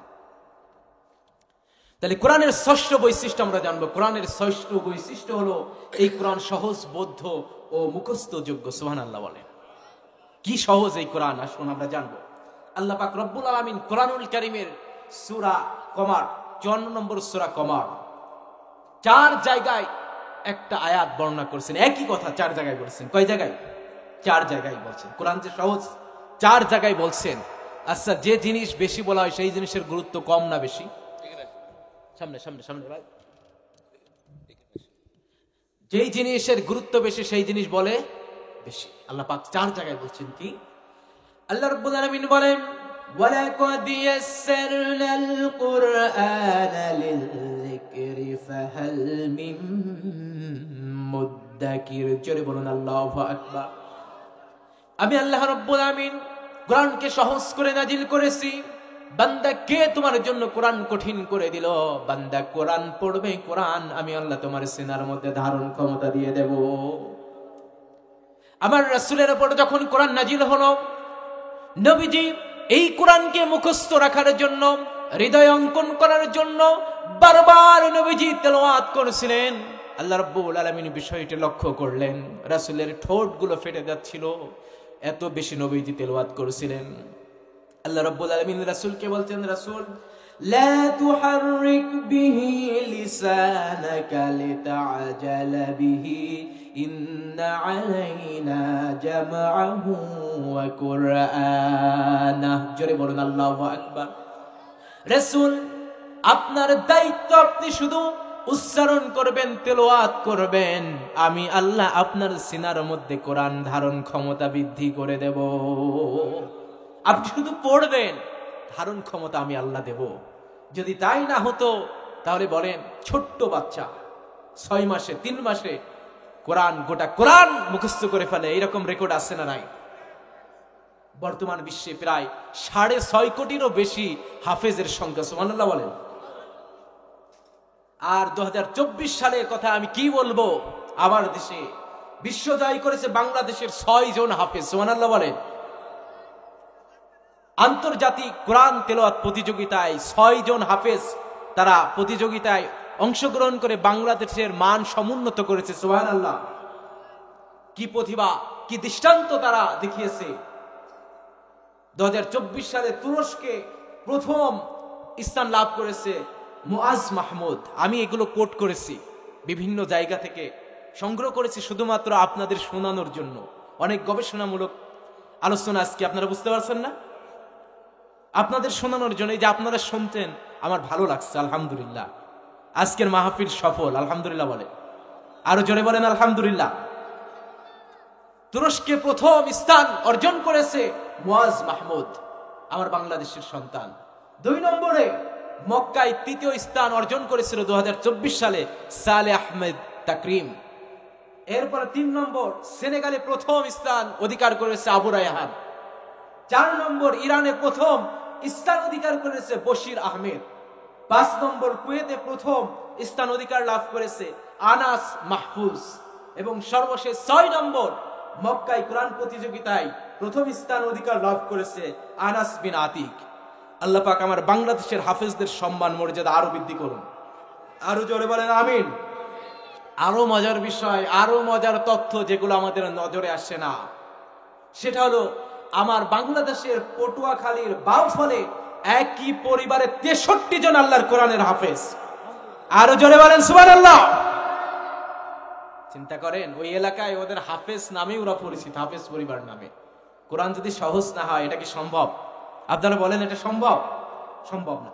তাহলে কোরআনের ষষ্ঠ বৈশিষ্ট্য আমরা জানবো। কোরআনের ষষ্ঠ বৈশিষ্ট্য হলো এই কোরআন সহজ বোধ্য ও মুখস্থ যোগ্য। সুবহানাল্লাহ বলেন। কি সহজ এই কোরআন, আসুন আমরা জানবো। আল্লাহ পাক রব্বুল আলামিন কোরআনুল কারীমের সূরা কমার 54 নম্বর সূরা কমার 4 জায়গায় একটা আয়াত বর্ণনা করেছেন। একই কথা 4 জায়গায় বলছেন। কয় জায়গায়? 4 জায়গায় বলছেন। কোরআন যে সহজ, 4 জায়গায় বলছেন। আচ্ছা, যে জিনিস বেশি বলা হয় সেই জিনিসের গুরুত্ব কম না বেশি? সামনে সামনে সামনে ভাই। যেই জিনিসের গুরুত্ব বেশি সেই জিনিস বলে বেশি। আল্লাহ পাক 4 জায়গায় বলছেন। কি? আল্লাহ রাব্বুল আলামিন বলেন, ওয়ালাকাদ ইয়াসসারনাল কুরআনা লিযিকরি ফাহাল মিন মুদ্দাকির। জোরে বলুন আল্লাহু আকবার। আমি আল্লাহ রাব্বুল আলামিন কোরআনকে সহজ করে নাজিল করেছি। বান্দা কে তোমার জন্য কোরআন কঠিন করে দিল? বান্দা কোরআন পড়বে, কোরআন আমি আল্লাহ তোমার সিনার মধ্যে ধারণ ক্ষমতা দিয়ে দেব। আমার রাসূলের উপর যখন কোরআন নাজিল হলো, নবীজি এই কোরআনকে মুখস্থ রাখার জন্য, হৃদয় অঙ্কন করার জন্য বারবার নবীজি তেলাওয়াত করেছিলেন। আল্লাহ রাব্বুল আলামিন বিষয়টি লক্ষ্য করলেন, রাসূলের ঠোঁটগুলো ফেটে যাচ্ছিল, এত বেশি নবীজি তেলাওয়াত করেছিলেন। আল্লাহ রাব্বুল আলামিন রাসূলকে বলছেন, রাসূল লা তুহাররিক বিহি লিসানাকা লিতাআজালা বিহি ইন্না আলাইনা জামআহু ওয়া কুরআনাহ। জোরে বলুন আল্লাহু আকবার। রাসূল, আপনার দায়িত্ব আপনি শুধু উচ্চারণ করবেন, তেলাওয়াত করবেন, আমি আল্লাহ আপনার সিনার মধ্যে কোরআন ধারণ ক্ষমতা বৃদ্ধি করে দেব। আপনি শুধু পড়বেন, ধারণ ক্ষমতা আমি আল্লাহ দেব। যদি তাই না হতো তাহলে বলেন, ছোট্ট বাচ্চা 6 মাসে 3 মাসে কোরআন, গোটা কোরআন মুখস্থ করে ফেলে, এরকম রেকর্ড আছে না নাই? বর্তমান বিশ্বে প্রায় 6.5 কোটিরও বেশি হাফেজের সংখ্যা, সুবহানাল্লাহ বলেন। আর 2024 সালের কথা আমি কি বলবো, আমার দেশে বিশ্ব জয় করেছে বাংলাদেশের 6 জন হাফেজ, সুবহানাল্লাহ বলেন। আন্তর্জাতিক কোরআন তেলাওয়াত প্রতিযোগিতায় 6 জন হাফেজ তারা প্রতিযোগিতায় অংশগ্রহণ করে বাংলাদেশের মান সমুন্নত করেছে, সুবহানাল্লাহ। কি প্রতিভা, কি দৃষ্টান্ত তারা দেখিয়েছে। 2024 সালে তুরস্কে প্রথম স্থান লাভ করেছে মুআজ মাহমুদ। আমি এগুলো কোট করেছি, বিভিন্ন জায়গা থেকে সংগ্রহ করেছি শুধুমাত্র আপনাদের শোনানোর জন্য। অনেক গবেষণামূলক আলোচনা আজকে, আপনারা বুঝতে পারছেন না? আপনাদের শোনানোর জন্য, এই যে আপনারা শুনতেন, আমার ভালো লাগছে, আলহামদুলিল্লাহ। আজকের মাহফিল সফল, আলহামদুলিল্লাহ বলে, আরো জোরে বলেন আলহামদুলিল্লাহ। তুরস্কে প্রথম স্থান অর্জন করেছে মুআজ মাহমুদ, আমার বাংলাদেশের সন্তান। 2 নম্বরে মক্কায় তৃতীয় স্থান অর্জন করেছিল 2024 সালে সালে আহমেদ তাকরিম। এরপরে 3 নম্বর সেনেগালে প্রথম স্থান অধিকার করেছে আবু রায়হান। 4 নম্বর ইরানে প্রথম স্থান অধিকার করেছে বশির আহমেদ। 5 নম্বর কুয়েতে প্রথম স্থান অধিকার লাভ করেছে আনাস মাহফুজ। এবং সর্বশেষ 6 নম্বর মক্কায় কোরআন প্রতিযোগিতায় প্রথম স্থান অধিকার লাভ করেছে আনাস বিন আতিক। আল্লাহ পাক আমার বাংলাদেশের হাফেজদের সম্মান মর্যাদা আরো বৃদ্ধি করুন, আরো জোরে বলেন আমিন। আরো মজার বিষয়, আরো মজার তথ্য যেগুলো আমাদের নজরে আসে না, সেটা হলো আমার বাংলাদেশের পটুয়াখালীর বাউফলে একই পরিবারে 63 জন আল্লাহর কোরআনের হাফেজ। আরো জোরে বলেন সুবহানাল্লাহ। চিন্তা করেন, ওই এলাকায় ওদের হাফেজ নামে ওরা পরিচিত, হাফেজ পরিবার নামে। কোরআন যদি সহজ না হয়, এটা কি সম্ভব? আপনারা বলেন, এটা সম্ভব? সম্ভব না।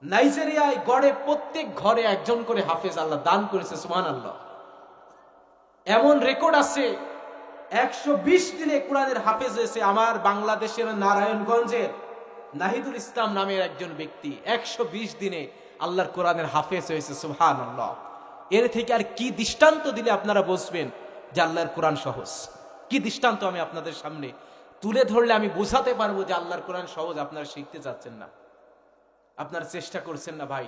নাইজেরিয়ায় গড়ে প্রত্যেক ঘরে একজন করে হাফেজ আল্লাহ দান করেছে, সুবহানাল্লাহ। এমন রেকর্ড আছে, 120 দিনে কোরআনের হাফেজ হয়েছে আমার বাংলাদেশের নারায়ণগঞ্জের নাহিদুল ইসলাম নামের একজন ব্যক্তি। 120 দিনে আল্লাহর কোরআনের হাফেজ হয়েছে, সুবহানাল্লাহ। এর থেকে আর কি দৃষ্টান্ত দিলে আপনারা বুঝবেন যে আল্লাহর কোরআন সহজ? কি দৃষ্টান্ত আমি আপনাদের সামনে তুলে ধরলে আমি বোঝাতে পারবো যে আল্লাহর কোরআন সহজ? আপনারা শিখতে চাচ্ছেন না, আপনারা চেষ্টা করছেন না ভাই,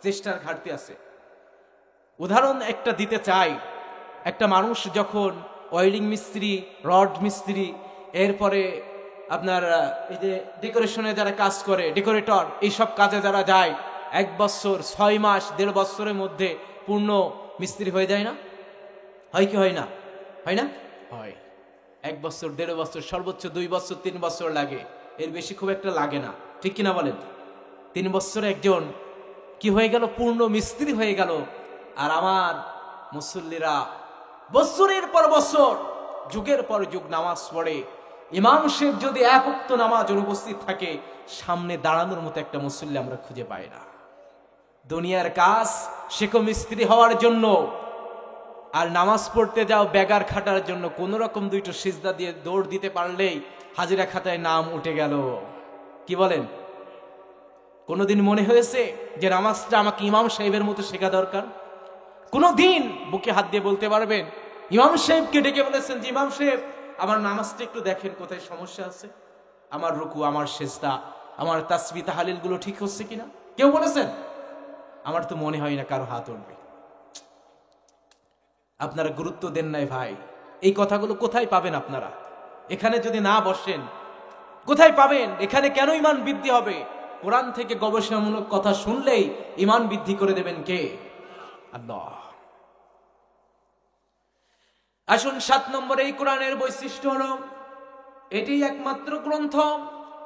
চেষ্টার ঘাটতি আছে। উদাহরণ একটা দিতে চাই। একটা মানুষ যখন ওয়েল্ডিং মিস্ত্রি, রড মিস্ত্রি, এরপরে আপনার এই যে ডেকোরেশনে যারা কাজ করে, ডেকোরেটর, এইসব কাজে যারা যায়, 1 বছর 6 মাস 1.5 বছরের মধ্যে পূর্ণ মিস্ত্রি হয়ে যায় না? হয় কি হয় না? হয় না? হয়। 1 বছর 1.5 বছর, সর্বোচ্চ 2 বছর 3 বছর লাগে, এর বেশি খুব একটা লাগে না, ঠিক কিনা বলেন? 3 বছরে একজন কি হয়ে গেল? পূর্ণ মিস্ত্রি হয়ে গেল। আর আমার মুসল্লিরা বছরের পর বছর, যুগের পর যুগ নামাজ পড়ে, ইমাম সাহেব যদি 1 ওয়াক্ত নামাজ অনুপস্থিত থাকে, সামনে দাঁড়ানোর মতো একটা মুসল্লি আমরা খুঁজে পাই না। দুনিয়ার কাজ শেখো মিস্ত্রি হওয়ার জন্য, আর নামাজ পড়তে যাও বেগার খাটার জন্য। কোন রকম 2টো সিজদা দিয়ে দৌড় দিতে পারলেই হাজিরা খাতায় নাম উঠে গেল। কি বলেন? কোনদিন মনে হয়েছে যে নামাজটা আমাকে ইমাম সাহেবের মতো শেখা দরকার? কোনদিন বুকে হাত দিয়ে বলতে পারবেন ইমাম সাহেবকে ডেকে বলেছেন যে ইমাম সাহেব আমার নামাজটা একটু দেখেন, কোথায় সমস্যা আছে, আমার রুকু, আমার সেজদা, আমার তাসবিহ তাহলিল গুলো ঠিক হচ্ছে কিনা? কেউ বলেছেন? আমার তো মনে হয় না কারো হাত উঠবে। আপনারা গুরুত্ব দেন নাই ভাই। এই কথাগুলো কোথায় পাবেন আপনারা? এখানে যদি না বসেন কোথায় পাবেন? এখানে কেন ইমান বৃদ্ধি হবে? কোরআন থেকে গবেষণামূলক কথা শুনলেই ইমান বৃদ্ধি করে দেবেন কে? আল্লাহ। আসুন 7 নম্বরে এই কোরআনের বৈশিষ্ট্য হলো এটি একমাত্র গ্রন্থ,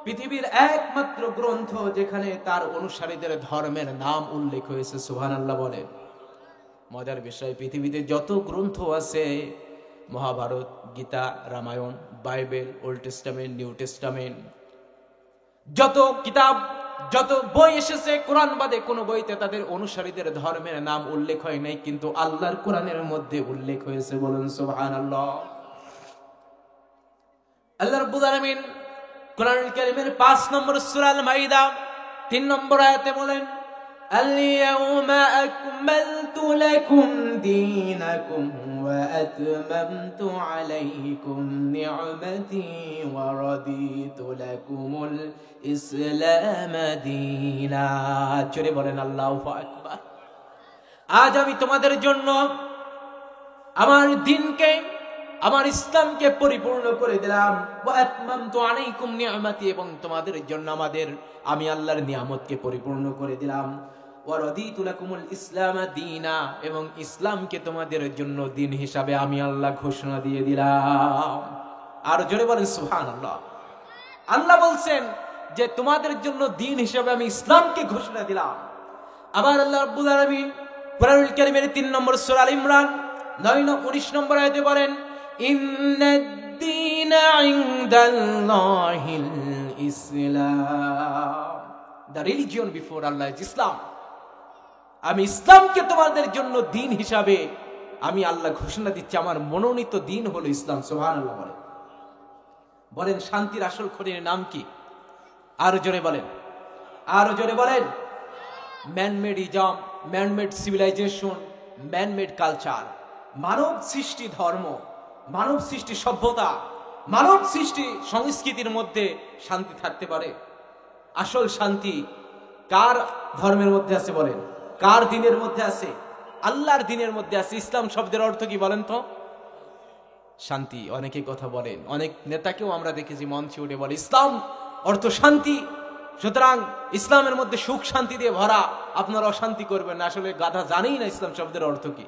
পৃথিবীর একমাত্র গ্রন্থ যেখানে তার অনুসারীদের ধর্মের নাম উল্লেখ হয়েছে, সুবহানাল্লাহ বলেন। মজার বিষয়, পৃথিবীতে যত গ্রন্থ আছে, Mahabharat, Gita, Ramayan, Bible, Old Testament, New Testament, যত কিতাব যত বই এসেছে কোরআন বাদে কোন বইতে তাদের অনুসারীদের ধর্মের নাম উল্লেখ হয় নাই, কিন্তু আল্লাহর কোরআনের মধ্যে উল্লেখ হয়েছে। বলুন সুবহানাল্লাহ। আল্লাহ রাব্বুল আলামিন কোরআনুল কারীমের 5 নম্বর সূরা আল মাইদা 3 নম্বর আয়াতে বলেন, আল-ইয়াউমা আকমালতু লাকুম দীনাকুম ওয়া আতমামতু আলাইকুম নি'মাতি ওয়া রাদিতু লাকুমুল ইসলাম দীনা। জোরে বলেন আল্লাহু আকবার। আজ আমি তোমাদের জন্য আমার দ্বীনকে, আমার ইসলামকে পরিপূর্ণ করে দিলাম। ওয়া আতমামতু আলাইকুম নি'মাতি, এবং তোমাদের জন্য আমি আল্লাহর নিয়ামতকে পরিপূর্ণ করে দিলাম। ওয়া রাদিতু লাকুমুল ইসলাম দীনা, এবং ইসলামকে তোমাদের জন্য দিন হিসাবে আমি আল্লাহ ঘোষণা দিয়ে দিলাম। আর জোরে বলেন সুবহানাল্লাহ। আল্লাহ বলছেন যে তোমাদের জন্য দিন হিসাবে আমি ইসলামকে ঘোষণা দিলাম। আবার আল্লাহ রাব্বুল আলামিন কোরআনুল কারীমের 3 নম্বর সূরা আল ইমরান 19 নম্বর আয়াতে বলেন, ইন্নাদ-দীনা ইনদাল্লাহিল ইসলাম। The religion before Allah is Islam. আমি ইসলামকে তোমাদের জন্য দিন হিসাবে আমি আল্লাহ ঘোষণা দিচ্ছি। আমার মনোনীত দিন হলো ইসলাম। সুবহানাল্লাহ। বলেন শান্তির আসল খনির নাম কি? আরো জোরে বলেন, আরো জোরে বলেন। ম্যানমেডিজম, ম্যানমেড সিভিলাইজেশন, ম্যানমেড কালচার, মানব সৃষ্টি ধর্ম, মানব সৃষ্টি সভ্যতা, মানব সৃষ্টি সংস্কৃতির মধ্যে শান্তি থাকতে পারে? আসল শান্তি কার ধর্মের মধ্যে আছে বলেন? কার দিনের মধ্যে আছে? আল্লাহর দিনের মধ্যে আছে। ইসলাম শব্দের অর্থ কি বলেন তো? শান্তি। অনেকে কথা বলেন, অনেক নেতাকেও আমরা দেখেছি মঞ্চে উঠে বলে ইসলাম অর্থ শান্তি, সুতরাং ইসলামের মধ্যে সুখ শান্তি দিয়ে ভরা, আপনারা অশান্তি করবেন না। আসলে গাধা জানেই না ইসলাম শব্দের অর্থ কি।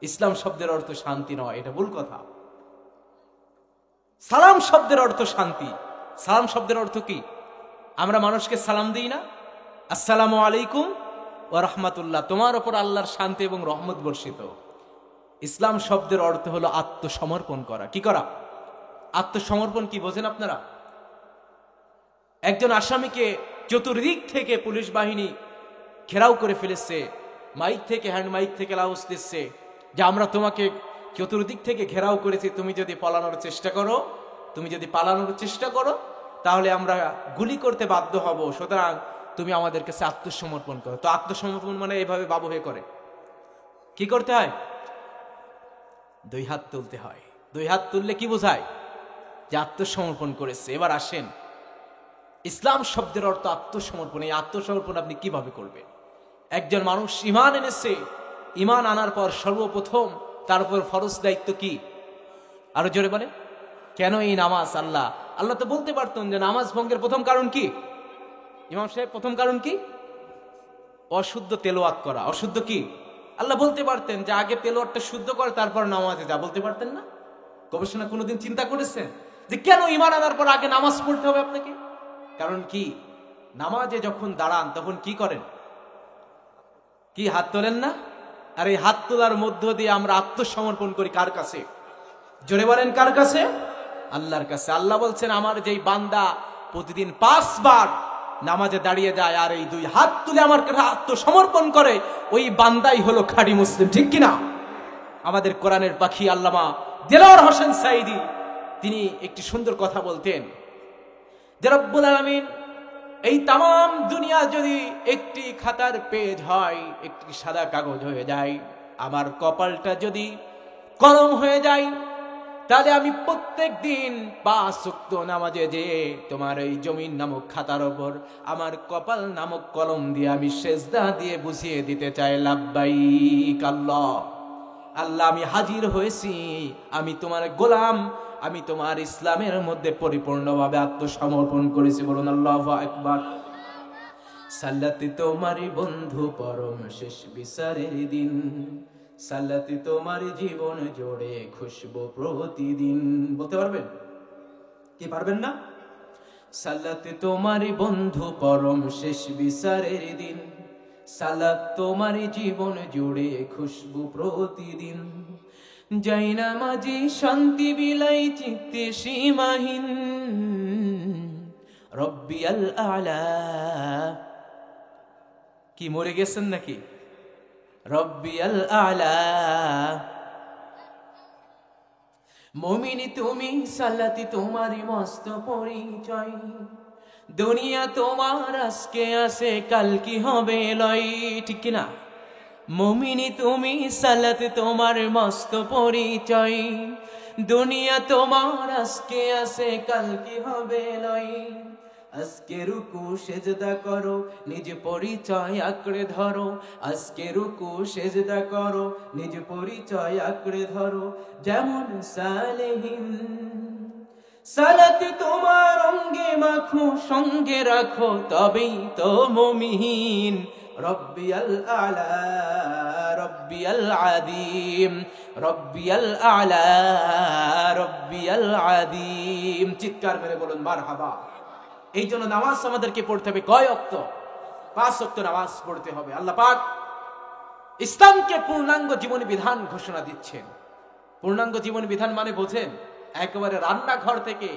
ইসলাম শব্দের অর্থ শান্তি নয়, এটা ভুল কথা। সালাম শব্দের অর্থ শান্তি। সালাম শব্দের অর্থ কি? আমরা মানুষকে সালাম দিই না, আসসালামু আলাইকুম ওয়া রাহমাতুল্লাহ, তোমার উপর আল্লাহর শান্তি এবং রহমত বর্ষিত। ইসলাম শব্দের অর্থ হলো আত্মসমর্পণ করা। কি করা? আত্মসমর্পণ কি বোঝেন আপনারা? একজন আসামিকে চতুর্দিক থেকে পুলিশ বাহিনী ঘেরাও করে ফেলেছে, মাইক থেকে, হ্যান্ড মাইক থেকে লাউজ দিচ্ছে যে আমরা তোমাকে চতুর্দিক থেকে ঘেরাও করেছি, তুমি যদি পালানোর চেষ্টা করো তাহলে আমরা গুলি করতে বাধ্য হব, সুতরাং তুমি আমাদের কাছে আত্মসমর্পণ করো। তো আত্মসমর্পণ মানে এইভাবে বাবু হয়ে করে কি করতে হয়? 2 হাত তুলতে হয়। 2 হাত তুললে কি বোঝায়? যে আত্মসমর্পণ করেছে। এবার আসেন, ইসলাম শব্দের অর্থ আত্মসমর্পণ। এই আত্মসমর্পণ আপনি কিভাবে করবেন? একজন মানুষ ঈমান এনেছে, ঈমান আনার পর সর্বপ্রথম তার উপর ফরজ দায়িত্ব কি? আরো জোরে বলে। কেন এই নামাজ? আল্লাহ তো বলতে পারতেন যে নামাজ ভঙ্গের প্রথম কারণ কি? ইমাম সাহেব, প্রথম কারণ কি? অশুদ্ধ তেলাওয়াত করা। অশুদ্ধ কি? আল্লাহ বলতে পারতেন যে আগে তেলাওয়াতটা শুদ্ধ করে তারপর নামাজে যা, বলতে পারতেন না? গবেষণা কোনোদিন চিন্তা করেছেন যে কেন ঈমান আনার পর আগে নামাজ পড়তে হবে আপনাকে? কারণ কি? নামাজে যখন দাঁড়ান তখন কি করেন? কি হাত তোলেন না? আর এই হাত তোলার মধ্য দিয়ে আমরা আত্মসমর্পণ করি কার কাছে? জোরে বলেন, কার কাছে? আল্লাহর কাছে। আল্লাহ বলছেন আমার যেই বান্দা প্রতিদিন 5 বার নামাজে দাঁড়িয়ে যায় আর এই 2 হাত তুলে আমার কাছে আত্মসমর্পণ করে, ওই বান্দাই হলো খাঁটি মুসলিম। ঠিক কিনা? আমাদের কোরআনের পাখি আল্লামা দেলোয়ার হোসেন সাঈদী তিনি একটি সুন্দর কথা বলতেন যে রব্বুল আলামিন এই তামাম দুনিয়া যদি একটি খাতার পেজ হয়, একটি সাদা কাগজ হয়ে যায়, আমার কপালটা যদি কলম হয়ে যায়, তাহলে আমি প্রত্যেক দিন 5 ওয়াক্ত নামাজে যে তোমার এই জমিন নামক খাতার উপর আমার কপাল নামক কলম দিয়ে আমি সেজদা দিয়ে বুঝিয়ে দিতে চাই লাব্বাইক আল্লাহ। আল্লাহ, আমি হাজির হয়েছি, আমি তোমার গোলাম, আমি তোমার ইসলামের মধ্যে পরিপূর্ণভাবে আত্মসমর্পণ করেছি। বলুন আল্লাহু আকবার। সালাতে তোমারই বন্ধু পরম শেষ বিচারের দিন, সালাতে তোমার জীবন জোড়ে খুশবু প্রতিদিন। বলতে পারবেন কি? পারবেন না? সালাতে তোমারই বন্ধু পরম শেষ বিচারের দিন, সালাত তোমার জীবন জুড়ে খুশবু প্রতিদিন। যাই নামাজি শান্তি বিলাই চিত্তে সীমাহীন, রব্বিয়াল আ'লা। কি মরে গেছেন নাকি? রব্বিয়াল আ'লা। মুমিনি তুমি সালাতি তোমারই মস্ত পরিচয়, দুনিয়া তোমার আজকে আছে কাল কি হবে লয়, ঠিক কিনা? মুমিনি তুমি সালাতে তোমার মস্ত পরিচয়, দুনিয়া তোমার আজকে আছে কাল কি হবে লয়। আজকে রুকু সেজদা করো, নিজ পরিচয় আঁকড়ে ধরো। আজকে রুকু সেজদা করো, নিজ পরিচয় আঁকড়ে ধরো। যেমন সালেহীন সালাতে তোমার অঙ্গে মাখো, সঙ্গে রাখো, তবেই তো মুমিন। রব্বিয়াল আ'লা রব্বিয়াল আযীম, রব্বিয়াল আ'লা রব্বিয়াল আযীম। চিৎকার মেরে বলুন মারহাবা। এই জন্য নামাজ আমাদেরকে পড়তে হবে কয় ওয়াক্ত? 5 ওয়াক্ত নামাজ পড়তে হবে। আল্লাহ পাক ইসলামকে পূর্ণাঙ্গ জীবন বিধান ঘোষণা দিচ্ছেন। পূর্ণাঙ্গ জীবন বিধান মানে বোঝেন, একেবারে রান্নাঘর থেকে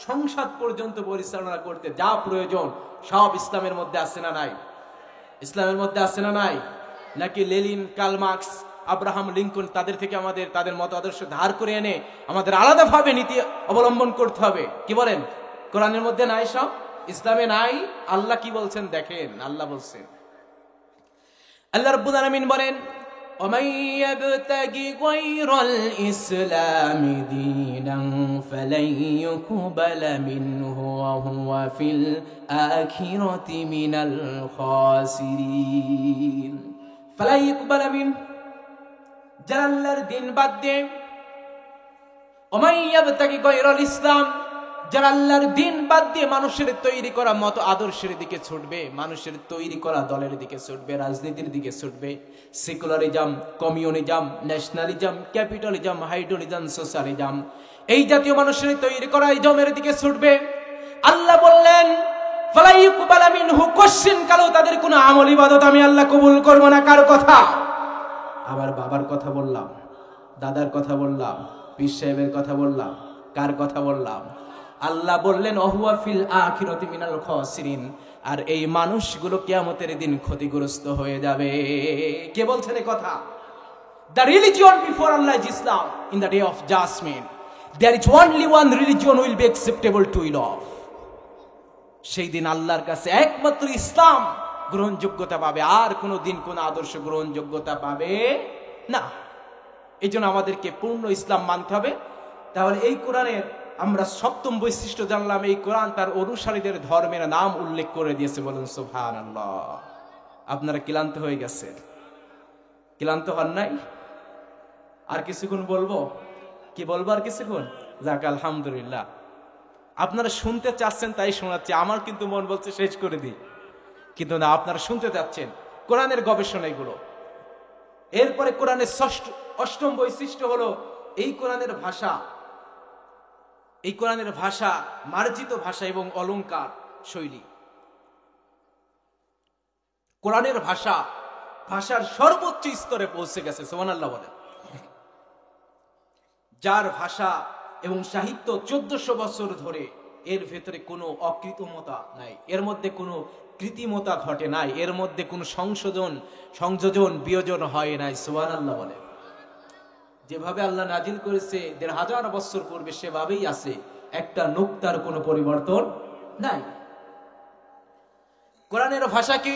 সংসদ পর্যন্ত পরিচালনা করতে যা প্রয়োজন সব ইসলামের মধ্যে আছে না নাই? ইসলামের মধ্যে আছে না নাই? নাকি Lenin, Karl Marx, Abraham Lincoln তাদের থেকে আমাদের তাদের মত আদর্শ ধার করে এনে আমাদের আলাদাভাবে নীতি অবলম্বন করতে হবে? কি বলেন? কোরআনের মধ্যে নাই, সব ইসলামে নাই। আল্লাহ কি বলছেন দেখেন, আল্লাহ বলছেন, আল্লাহ রাব্বুল আলামিন বলেন, ومن يبتغي غير الإسلام دينا فلن يقبل منه وهو في الآخرة من الخاسرين। فلن يقبل منه, যারা আল্লাহর দিন বাদ দিয়ে, ومن يبتغي غير الإسلام, যারা আল্লাহর দিন বাদ দিয়ে মানুষের তৈরি করা মত আদর্শের দিকে ছুটবে, মানুষের তৈরি করা দলের দিকে ছুটবে, রাজনীতির দিকে ছুটবে, সেকুলারিজম, কমিউনিজম, ন্যাশনালিজম, ক্যাপিটালিজম, হাইড্রোলিজম, সোশ্যালিজম, এই জাতীয় মানুষের তৈরি করা ইজমের দিকে ছুটবে, আল্লাহ বললেন ফালা ইউকবালা মিনহু, কোশ্চেন কালো তাদের কোনো আমল ইবাদত আমি আল্লাহ কবুল করব না। কার কথা? আবার বাবার কথা বললাম, দাদার কথা বললাম, পীর সাহেবের কথা বললাম, কার কথা বললাম? আল্লাহ বললেন ওহুয়া ফিল আখিরাতি মিনাল খাসিরিন, আর এই মানুষগুলো কিয়ামতের দিন ক্ষতিগ্রস্ত হয়ে যাবে। কে বলছেন এই কথা? The religion before Allah is Islam. In the day of judgment there is only one religion will be acceptable to Allah. সেই দিন আল্লাহর কাছে একমাত্র ইসলাম গ্রহণযোগ্যতা পাবে, আর কোনো দিন কোন আদর্শ গ্রহণযোগ্যতা পাবে না। এই জন্য আমাদেরকে পূর্ণ ইসলাম মানতে হবে। তাহলে এই কোরআনের আমরা সপ্তম বৈশিষ্ট্য জানলাম, এই কোরআন তার অনুসারীদের ধর্মের নাম উল্লেখ করে দিয়েছে। বলুন সুবহানাল্লাহ। আপনারা ক্লান্ত হয়ে গেছেন? ক্লান্ত হন নাই? আর কিছুক্ষণ বলবো? কি বলবো আর কিছুক্ষণ? যাক আলহামদুলিল্লাহ, আপনারা শুনতে চাচ্ছেন তাই শোনাচ্ছি। আমার কিন্তু মন বলছে শেষ করে দিই, কিন্তু না, আপনারা শুনতে চাচ্ছেন কোরআনের গবেষণা এগুলো। এরপরে কোরআনের অষ্টম বৈশিষ্ট্য হলো এই কোরআনের ভাষা। এই কোরআনের ভাষা মার্জিত ভাষা এবং অলংকার শৈলী। কোরআনের ভাষা ভাষার সর্বোচ্চ স্তরে পৌঁছে গেছে, সুবহানাল্লাহ বলে। যার ভাষা এবং সাহিত্য 1400 বছর ধরে, এর ভেতরে কোনো অকৃত্রিমতা নাই, এর মধ্যে কোনো কৃত্রিমতা ঘটে নাই, এর মধ্যে কোনো সংযোজন বিয়োজন হয় নাই, সুবহানাল্লাহ বলে। যেভাবে আল্লাহ নাজিল করেছে 1500 বছর পূর্বে সেভাবেই আছে, একটা নুকতার কোনো পরিবর্তন নাই। কোরআনের ভাষা কি?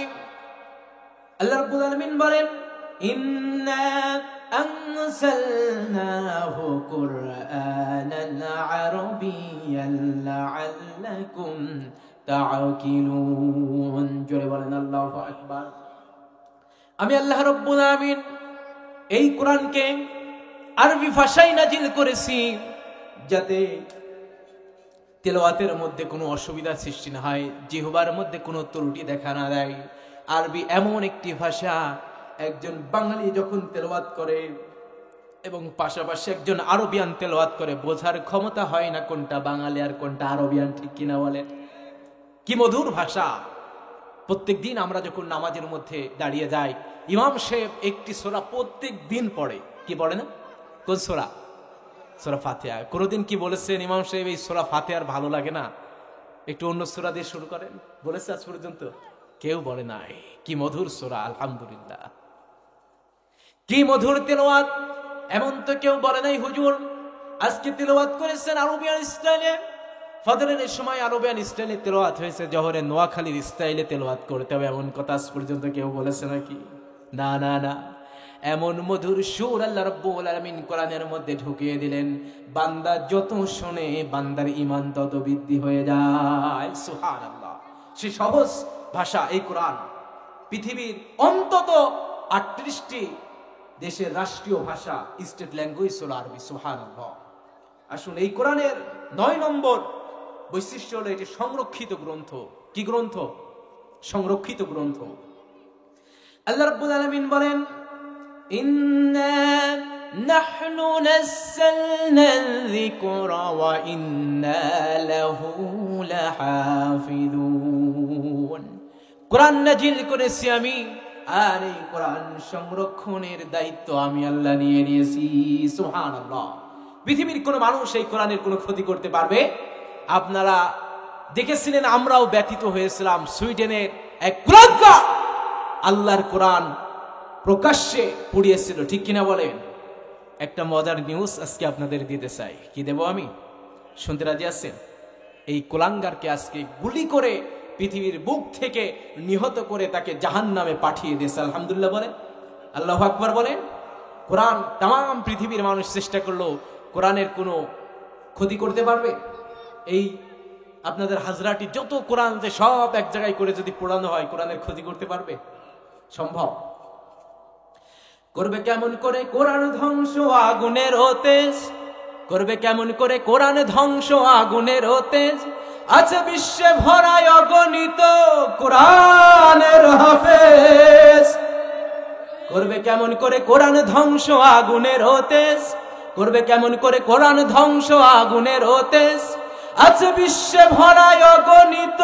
আল্লাহ রাব্বুল আলামিন বলেন ইন্না আনসালনাহু কুরআনান আরাবিয়্যান লাআল্লাকুম তাআকিলুন। জোরে বলেন আল্লাহু আকবার। আমি আল্লাহ রাব্বুল আলামিন এই কোরআনকে আরবি ভাষায় নাজিল করেছি, যাতে তেলাওয়াতের মধ্যে কোনো অসুবিধা সৃষ্টি না হয়, জিহ্বার মধ্যে কোনো ত্রুটি দেখা না দেয়। আরবি এমন একটি ভাষা, একজন বাঙালি যখন তেলাওয়াত করে এবং পাশাপাশি একজন আরবিয়ান তেলাওয়াত করে, বোঝার ক্ষমতা হয় না কোনটা বাঙালি আর কোনটা আরবিয়ান, ঠিক কিনা বলেন? কি মধুর ভাষা! প্রত্যেক দিন আমরা যখন নামাজের মধ্যে দাঁড়িয়ে যাই, ইমাম সাহেব একটি সূরা প্রত্যেক দিন পড়ে। কি পড়ে না? কোন সূরা? সূরা ফাতিহা। কোনদিন কি বলেছেন ইমাম সাহেব এই সূরা ফাতিহার ভালো লাগে না? একটু অন্য সূরা দিয়ে শুরু করেন, বলেছে আজ পর্যন্ত? কেউ বলে নাই। কি মধুর সূরা, আলহামদুলিল্লাহ, কি মধুর তেলাওয়াত। এমন তো কেউ বলে নাই হুজুর আজকে তেলাওয়াত করেছেন আরবিয়ান স্টাইলে। ফজরের সময় আরবিয়ান স্টাইলে তেলাওয়াত হয়েছে, জোহরে নোয়াখালীর স্টাইলে তেলাওয়াত করতে হবে, এমন কথা আজ পর্যন্ত কেউ বলেছে নাকি? না না না, এমন মধুর সুর আল্লাহ রাব্বুল আলামিন কোরআনের মধ্যে ঢুকিয়ে দিলেন, বান্দা যত শুনে বান্দার ঈমান তত বৃদ্ধি হয়ে যায়। সুবহানাল্লাহ। সে সহজ ভাষা এই কোরআন। পৃথিবীর অন্তত 38টি দেশের রাষ্ট্রীয় ভাষা, স্টেট ল্যাঙ্গুয়েজ হলো আরবি। সুবহানাল্লাহ। আসুন, এই কোরআনের 9 নম্বর বৈশিষ্ট্য হলো এটি সংরক্ষিত গ্রন্থ। কি গ্রন্থ? সংরক্ষিত গ্রন্থ। আল্লাহ রাব্বুল আলামিন বলেন, ইন্না নাহনু নাযালনা যিকরা ওয়া ইন্না লাহু লাহাফিযুন। কোরআন নাজিল করেছি আমি, আর এই কোরআন সংরক্ষণের দায়িত্ব আমি আল্লাহ নিয়ে নিয়েছি। সুবহানাল্লাহ। পৃথিবীর কোন মানুষ এই কোরআনের কোনো ক্ষতি করতে পারবে? আপনারা দেখেছিলেন, আমরাও ব্যথিত হয়েছিলাম, সুইডেনের এক কুলাঙ্গার আল্লাহর কোরআন প্রকাশ্যে পুড়িয়েছিল, ঠিক কিনা বলেন? একটা মজার নিউজ আজকে আপনাদের দিতে চাই। কি দেব আমি? শুনতে রাজি আছেন? এই কুলাঙ্গারকে আজকে গুলি করে পৃথিবীর বুক থেকে নিহত করে তাকে জাহান্নামে পাঠিয়ে দিয়েছে। আলহামদুলিল্লাহ বলেন, আল্লাহু আকবার বলেন। কোরআন তাম পৃথিবীর মানুষ চেষ্টা করলো, কোরআনের কোনো ক্ষতি করতে পারবে? এই আপনাদের হাজরাটি যত কোরআন যে সব এক জায়গায় করে যদি পোড়ানো হয়, কোরআনের ক্ষতি করতে পারবে? সম্ভব? করবে কেমন করে কোরআন ধ্বংস আগুনের তেজ? করবে কেমন করে কোরআন ধ্বংস আগুনের তেজ? আছে বিশ্বে ভরায় অগণিত কোরআনের হাফেজ। করবে কেমন করে কোরআন ধ্বংস আগুনের তেজ? করবে কেমন করে কোরআন ধ্বংস আগুনের তেজ? আছে বিশ্বে ভরায় অগণিত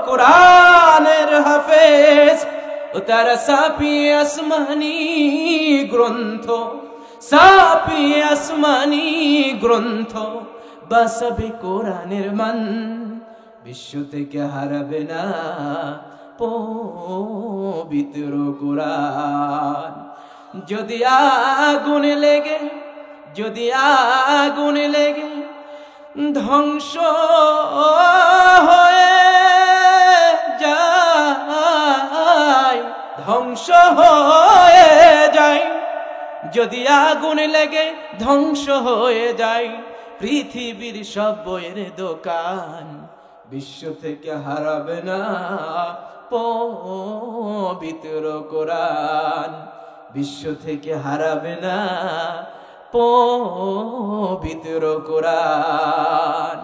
কোরআনের হাফেজ। ও তারা সাপিয়ে আসমানি গ্রন্থ, সাপিয়ে আসমানি গ্রন্থ, বাসাবে কোরআনের মান, বিশ্ব থেকে হারাবে না পবিত্র কোরআন। যদি আগুন লেগে, যদি আগুন লেগে ধ্বংস হয়ে যায়, ধ্বংস হয়ে যায়, যদি আগুন লেগে ধ্বংস হয়ে যায় পৃথিবীর সব বইয়ের দোকান, বিশ্ব থেকে হারাবে না পবিত্র কোরআন, বিশ্ব থেকে হারাবে না পবিত্র কোরআন।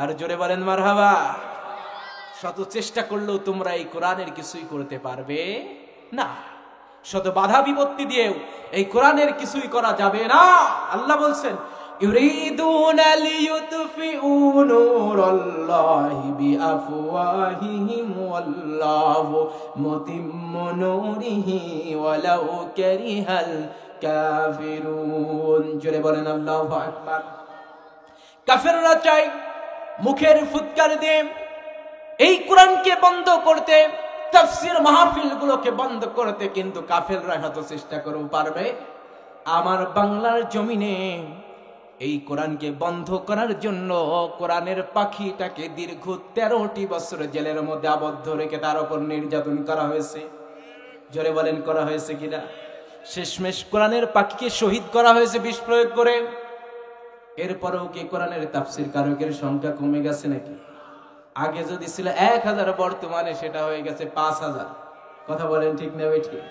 আর জোরে বলেন মারহাবা। শত চেষ্টা করলেও তোমরা এই কোরআনের কিছুই করতে পারবে না। শত বাধা বিপত্তি দিয়েও এই কোরআনের কিছুই করা যাবে না। আল্লাহ বলছেন, ইউরিদুনা লিইউতফিউ নূরাল্লাহি বিআফওয়াহিহিম ওয়াল্লাহু মুতিম্মু নূরিহি ওয়ালাউ কারিহাল কাফিরুন। জোরে বলেন আল্লাহু আকবার। কাফেররা চায় মুখের ফুৎকার দিয়ে এই কোরআনকে বন্ধ করতে, তাফসীর মাহফিলগুলোকে বন্ধ করতে, কিন্তু কাফেররা হয়তো চেষ্টা করেও পারবে। আমার বাংলার জমিনে এই কোরআনকে বন্ধ করার জন্য কোরআনের পাখিটাকে দীর্ঘ 13টি বছর জেলের মধ্যে আবদ্ধ রেখে তার উপর নির্যাতন করা হয়েছে। জোরে বলেন, করা হয়েছে কিনা? শেষমেশ কোরআনের পাখিকে শহীদ করা হয়েছে বিষ প্রয়োগ করে। এরপরেও কি কোরআনের তাফসীর কারকের সংখ্যা কমে গেছে নাকি? আগে যদি ছিল 1000, বর্তমানে সেটা হয়ে গেছে 5000। কথা বলেন ঠিক না বেঠিক?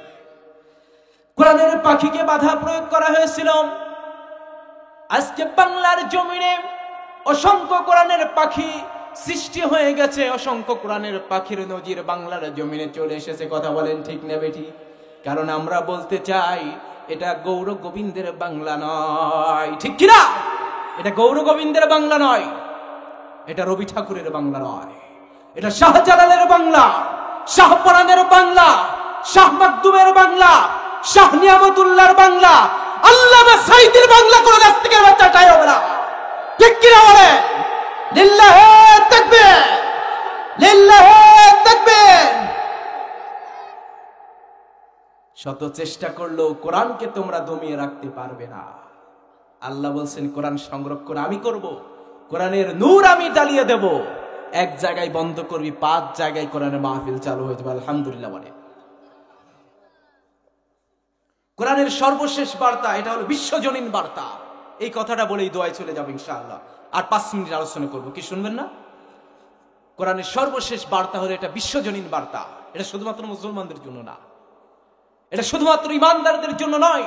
কোরআনের পাখিকে বাধা প্রয়োগ করা হয়েছিল। আজকে বাংলার জমিনে অসংখ্য কোরআনের পাখি সৃষ্টি হয়ে গেছে, অসংখ্য কোরআনের পাখির নজির বাংলার জমিনে চলে এসেছে। কথা বলেন ঠিক না বেঠিক? কারণ আমরা বলতে চাই, এটা গৌর গোবিন্দের বাংলা নয়, ঠিক কিনা? এটা গৌর গোবিন্দের বাংলা নয়, এটা রবি ঠাকুরের বাংলা নয়, এটা শাহজালালের বাংলা, শাহপরানের বাংলা, শাহ মাকদুমের বাংলা, শাহ নিয়ামতুল্লাহর বাংলা, আল্লামা সাঈদীর বাংলা। কোন নাস্তিকের বাচ্চা চাই হবে না, ঠিক কিনা বলে? লিল্লাহে তাকবীর, লিল্লাহে তাকবীর। শত চেষ্টা করলেও কোরআনকে তোমরা দমিয়ে রাখতে পারবে না। আল্লাহ বলছেন কোরআন সংরক্ষণ আমি করব, কোরআনের নূর আমি জ্বালিয়ে দেব। এক জায়গায় বন্ধ করবি, 5 জায়গায় কোরআনের মাহফিল চালু হয়ে যাবে। আলহামদুলিল্লাহ বলে। কোরআনের সর্বশেষ বার্তা, এটা হলো বিশ্বজনীন বার্তা। এই কথাটা বলেই দোয়ায় চলে যাবে ইনশাআল্লাহ। আর 5 মিনিট আলোচনা করব, কি শুনবেন না? কোরআনের সর্বশেষ বার্তা হলো এটা বিশ্বজনীন বার্তা। এটা শুধুমাত্র মুসলমানদের জন্য না, এটা শুধুমাত্র ঈমানদারদের জন্য নয়।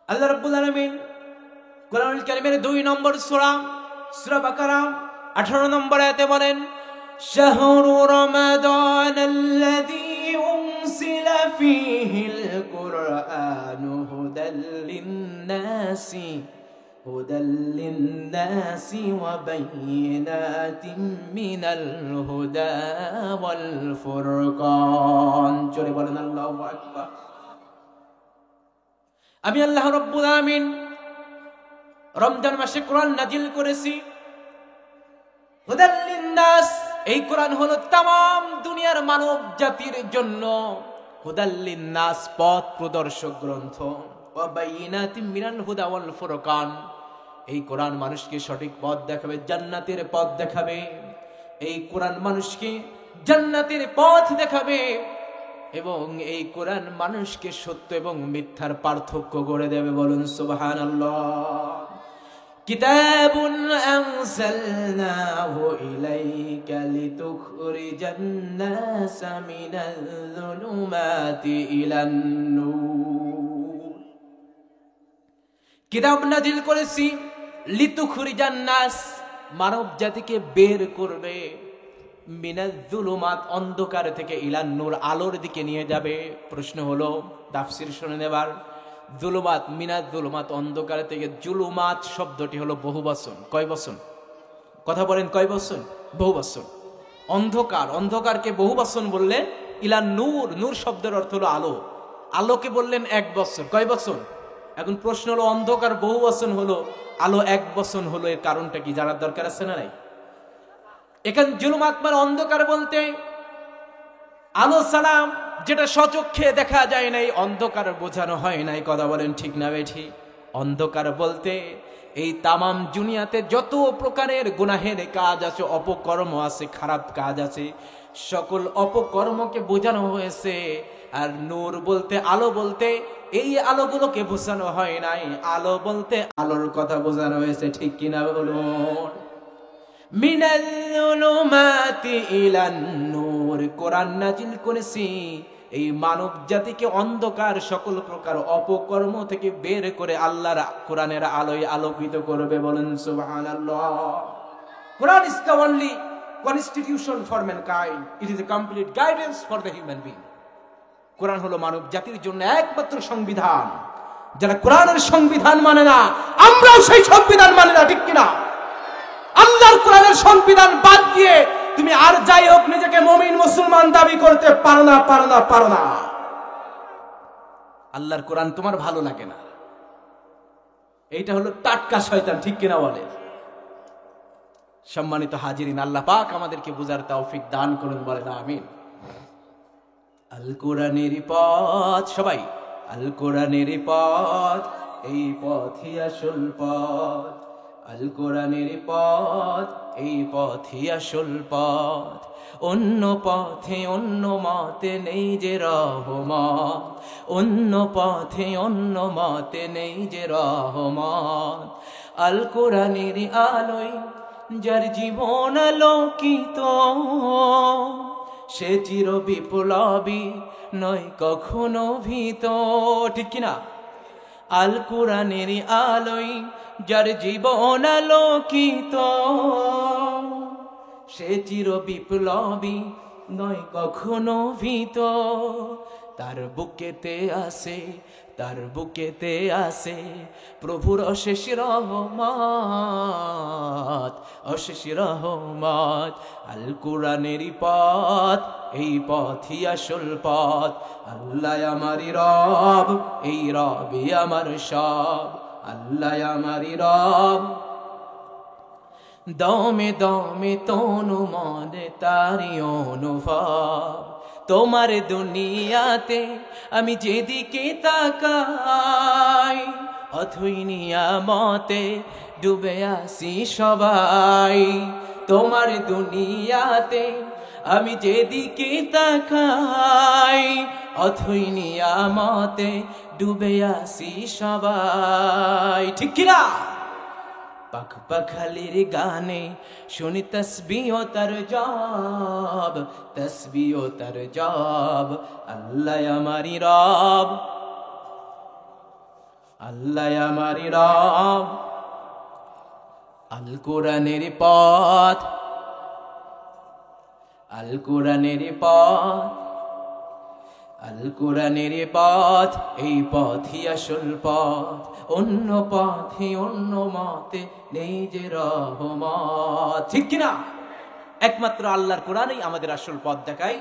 আল্লাহ রাব্বুল আলামিন কোরআনুল কারীমের 2 নম্বর সূরা, সূরা বাকারা 18 নম্বর আয়াতে বলেন, শাহরু রমাদানাল্লাযী উনজিলা ফীহিল কুরআনু হুদাল লিন-নাসি ওয়া বায়িনাতিন মিনাল হুদা ওয়াল ফুরকান। জোরে বলেন আল্লাহু আকবার। আমি আল্লাহ রাব্বুল আলামিন রমজান মাসে কোরআন নাজিল করেছি হুদাল লিন-নাস। এই কোরআন হলো तमाम দুনিয়ার মানব জাতির জন্য হুদাল লিন-নাস, পথ প্রদর্শক গ্রন্থ। ওয়া বায়িনাতিন মিনাল হুদা ওয়াল ফুরকান, এই কোরআন মানুষকে সঠিক পথ দেখাবে, জান্নাতের পথ দেখাবে। এই কোরআন মানুষকে জান্নাতের পথ দেখাবে এবং এই কোরআন মানুষকে সত্য এবং মিথ্যার পার্থক্য করে দেবে। বলুন সুবহানাল্লাহ। কিতাবুন আনজালনাহু ইলাইকা লিতুখরিজান নাসা মিনাল যুলুমাতি ইলান নূর। কিতাব নাজিল করেছি লিতুখরিজান নাস, মানব জাতিকে বের করবে, মিনাল যুলুমাত, অন্ধকার থেকে, ইলান নূর, আলোর দিকে নিয়ে যাবে। প্রশ্ন হলো, তাফসীর শুনে নেবার, যুলুমাত, মিনাল যুলুমাত, অন্ধকার থেকে। যুলুমাত শব্দটি হলো বহুবচন। কয় বচন? কথা বলেন, কয় বচন? বহুবচন। অন্ধকার, অন্ধকারকে বহুবচন বললেন ইলান নূর, নূর শব্দের অর্থ হলো আলো। আলোকে বললেন এক বচন। কয় বচন? এখন প্রশ্ন হলো, অন্ধকার বহুবচন হলো, আলো এক বচন হলো, এর কারণটা কি জানার দরকার আছে না নাই? এখানে জুলুমাত মানে অন্ধকার বলতে আলো সালাম, যেটা সচক্ষে দেখা যায় নাই, অন্ধকার বোঝানো হয় নাই। কথা বলেন ঠিক না বেঠি? অন্ধকার বলতে এই তামাম দুনিয়াতে যত প্রকারের গুনাহের কাজ আছে, অপকর্ম আছে, খারাপ কাজ আছে, সকল অপকর্মকে বোঝানো হয়েছে। আর নূর বলতে, আলো বলতে এই আলোগুলোকে বোঝানো হয় নাই। আলো বলতে আলোর কথা বোঝানো হয়েছে। ঠিক কিনা বলুন? মিনাল যুলুমাতি ইলান নূর, কোরআন নাজিল করেছি এই মানব জাতিকে অন্ধকার, সকল প্রকার অপকর্ম থেকে বের করে আল্লাহর কোরআনের আলোয় আলোকিত করবে। বলেন সুবহানাল্লাহ। Quran is the only constitution for mankind, it is a complete guidance for the human being. Quran হলো মানব জাতির জন্য একমাত্র সংবিধান। যারা কোরআনের সংবিধান মানে না, আমরাও সেই সংবিধান মানে না। ঠিক কিনা? আল্লাহর কোরআনের সংবিধান বাদ দিয়ে তুমি আর যাই হোক নিজেকে মুমিন মুসলমান দাবি করতে পারো না, পারো না, পারো না। আল্লাহর কোরআন তোমার ভালো লাগে না, এইটা হলো টাটকা শয়তান। ঠিক কিনা বলে? সম্মানিত হাজিরিন, আল্লাহ পাক আমাদেরকে বুঝার তৌফিক দান করুন। বলেন আমিন। আল কোরআনের পথ, সবাই আল কোরআনের পথ, এই পথই আসল পথ। আল কোরআনের পথ, এই পথই আসল পথ। অন্য পথে অন্য মতে নেই যে রহমত, অন্য পথে অন্য মতে নেই যে রহমত। আল কোরআনের আলোয় যার জীবন আলোকিত, সে চির বিপ্লবী নয় কখনো ভীত। ঠিক কিনা? আল কোরআনের আলোয় যার জীবন আলোকিত, সে চির বিপ্লবী নয় কখনো ভীত। তার বুকেতে আসে, তার বুকেতে আসে প্রভুর অশেষ রহমত, অশেষ রহমত। আল কোরআনের পথ, এই পথই আসল পথ। আল্লাহ আমারি রব, এই রবই আমার সব। আল্লাহ আমারি রব, দমে দমে তনু মনে তারি অনুভব, তোমার দুনিয়াতে আমি যেদিকে তাকাই, অথই নিয়ামতে ডুবে আসি সবাই। তোমার দুনিয়াতে আমি যেদিকে তাকাই, অথই নিয়ামতে ডুবে আসি সবাই। ঠিক কিনা? পাখ পাখালির গানে শুনি তসবিহ তার জব, তসবিহ তার জব। আল্লাহ আমারি রব, আল্লাহ আমারি রব। আল কোরআনের পথ, আল কোরআনের পথ, আল কোরআনের পথ, এই পথই আসল পথ। অন্য পথে অন্য মতে নেই যে রহমত। ঠিক কিনা? একমাত্র আল্লাহর কোরআনই আমাদের আসল পথ দেখায়।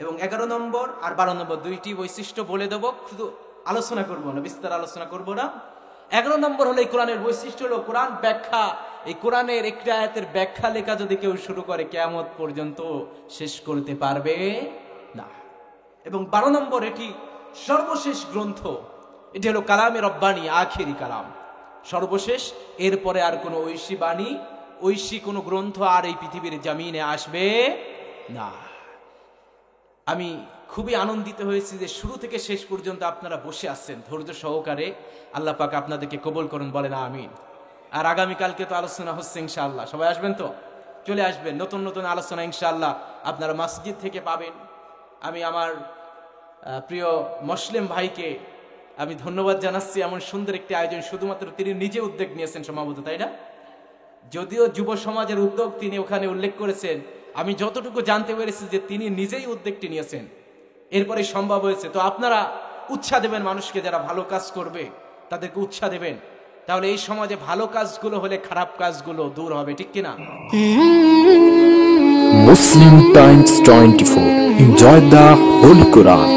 এবং 11 নম্বর আর 12 নম্বর দুইটি বৈশিষ্ট্য বলে দেব, শুধু আলোচনা করব না, বিস্তার আলোচনা করব না। 11 নম্বর হলো এই কোরআনের বৈশিষ্ট্য হলো কোরআন ব্যাখ্যা। এই কোরআনের একটা আয়াতের ব্যাখ্যা লেখা যদি কেউ শুরু করে, কিয়ামত পর্যন্ত শেষ করতে পারবে না। এবং 12 নম্বর, এটি সর্বশেষ গ্রন্থ। এটি হলো কালামে রব্বানি, আখিরি কালাম, সর্বশেষ। এরপরে আর কোনো ঐশী বাণী, ঐশী কোনো গ্রন্থ আর এই পৃথিবীর জমিনে আসবে না। আমি খুবই আনন্দিত হয়েছি যে শুরু থেকে শেষ পর্যন্ত আপনারা বসে আছেন ধৈর্য সহকারে। আল্লাহ পাক আপনাদেরকে কবুল করুন, বলেন আমিন। আর আগামীকালকে তো আলোচনা হচ্ছে ইনশাআল্লাহ, সবাই আসবেন তো? চলে আসবেন। নতুন নতুন আলোচনা ইনশাআল্লাহ আপনারা মসজিদ থেকে পাবেন। আমি আমার প্রিয় মুসলিম ভাইকে আমি ধন্যবাদ জানাচ্ছি, এমন সুন্দর একটি আয়োজন শুধুমাত্র তিনি নিজে উদ্যোগ নিয়েছেন সম্ভবত, তাই না? যদিও যুব সমাজের উদ্যোগ তিনি ওখানে উল্লেখ করেছেন, আমি যতটুকু জানতে পেরেছি যে তিনি নিজেই উদ্যোগটি নিয়েছেন, এরপরে সম্ভব হয়েছে। তো আপনারা উৎসাহ দেবেন মানুষকে, যারা ভালো কাজ করবে তাদেরকে উৎসাহ দেবেন, তাহলে এই সমাজে ভালো কাজগুলো হলে খারাপ কাজগুলো দূর হবে। ঠিক কিনা? Muslim Times 24. Enjoy the Holy Quran.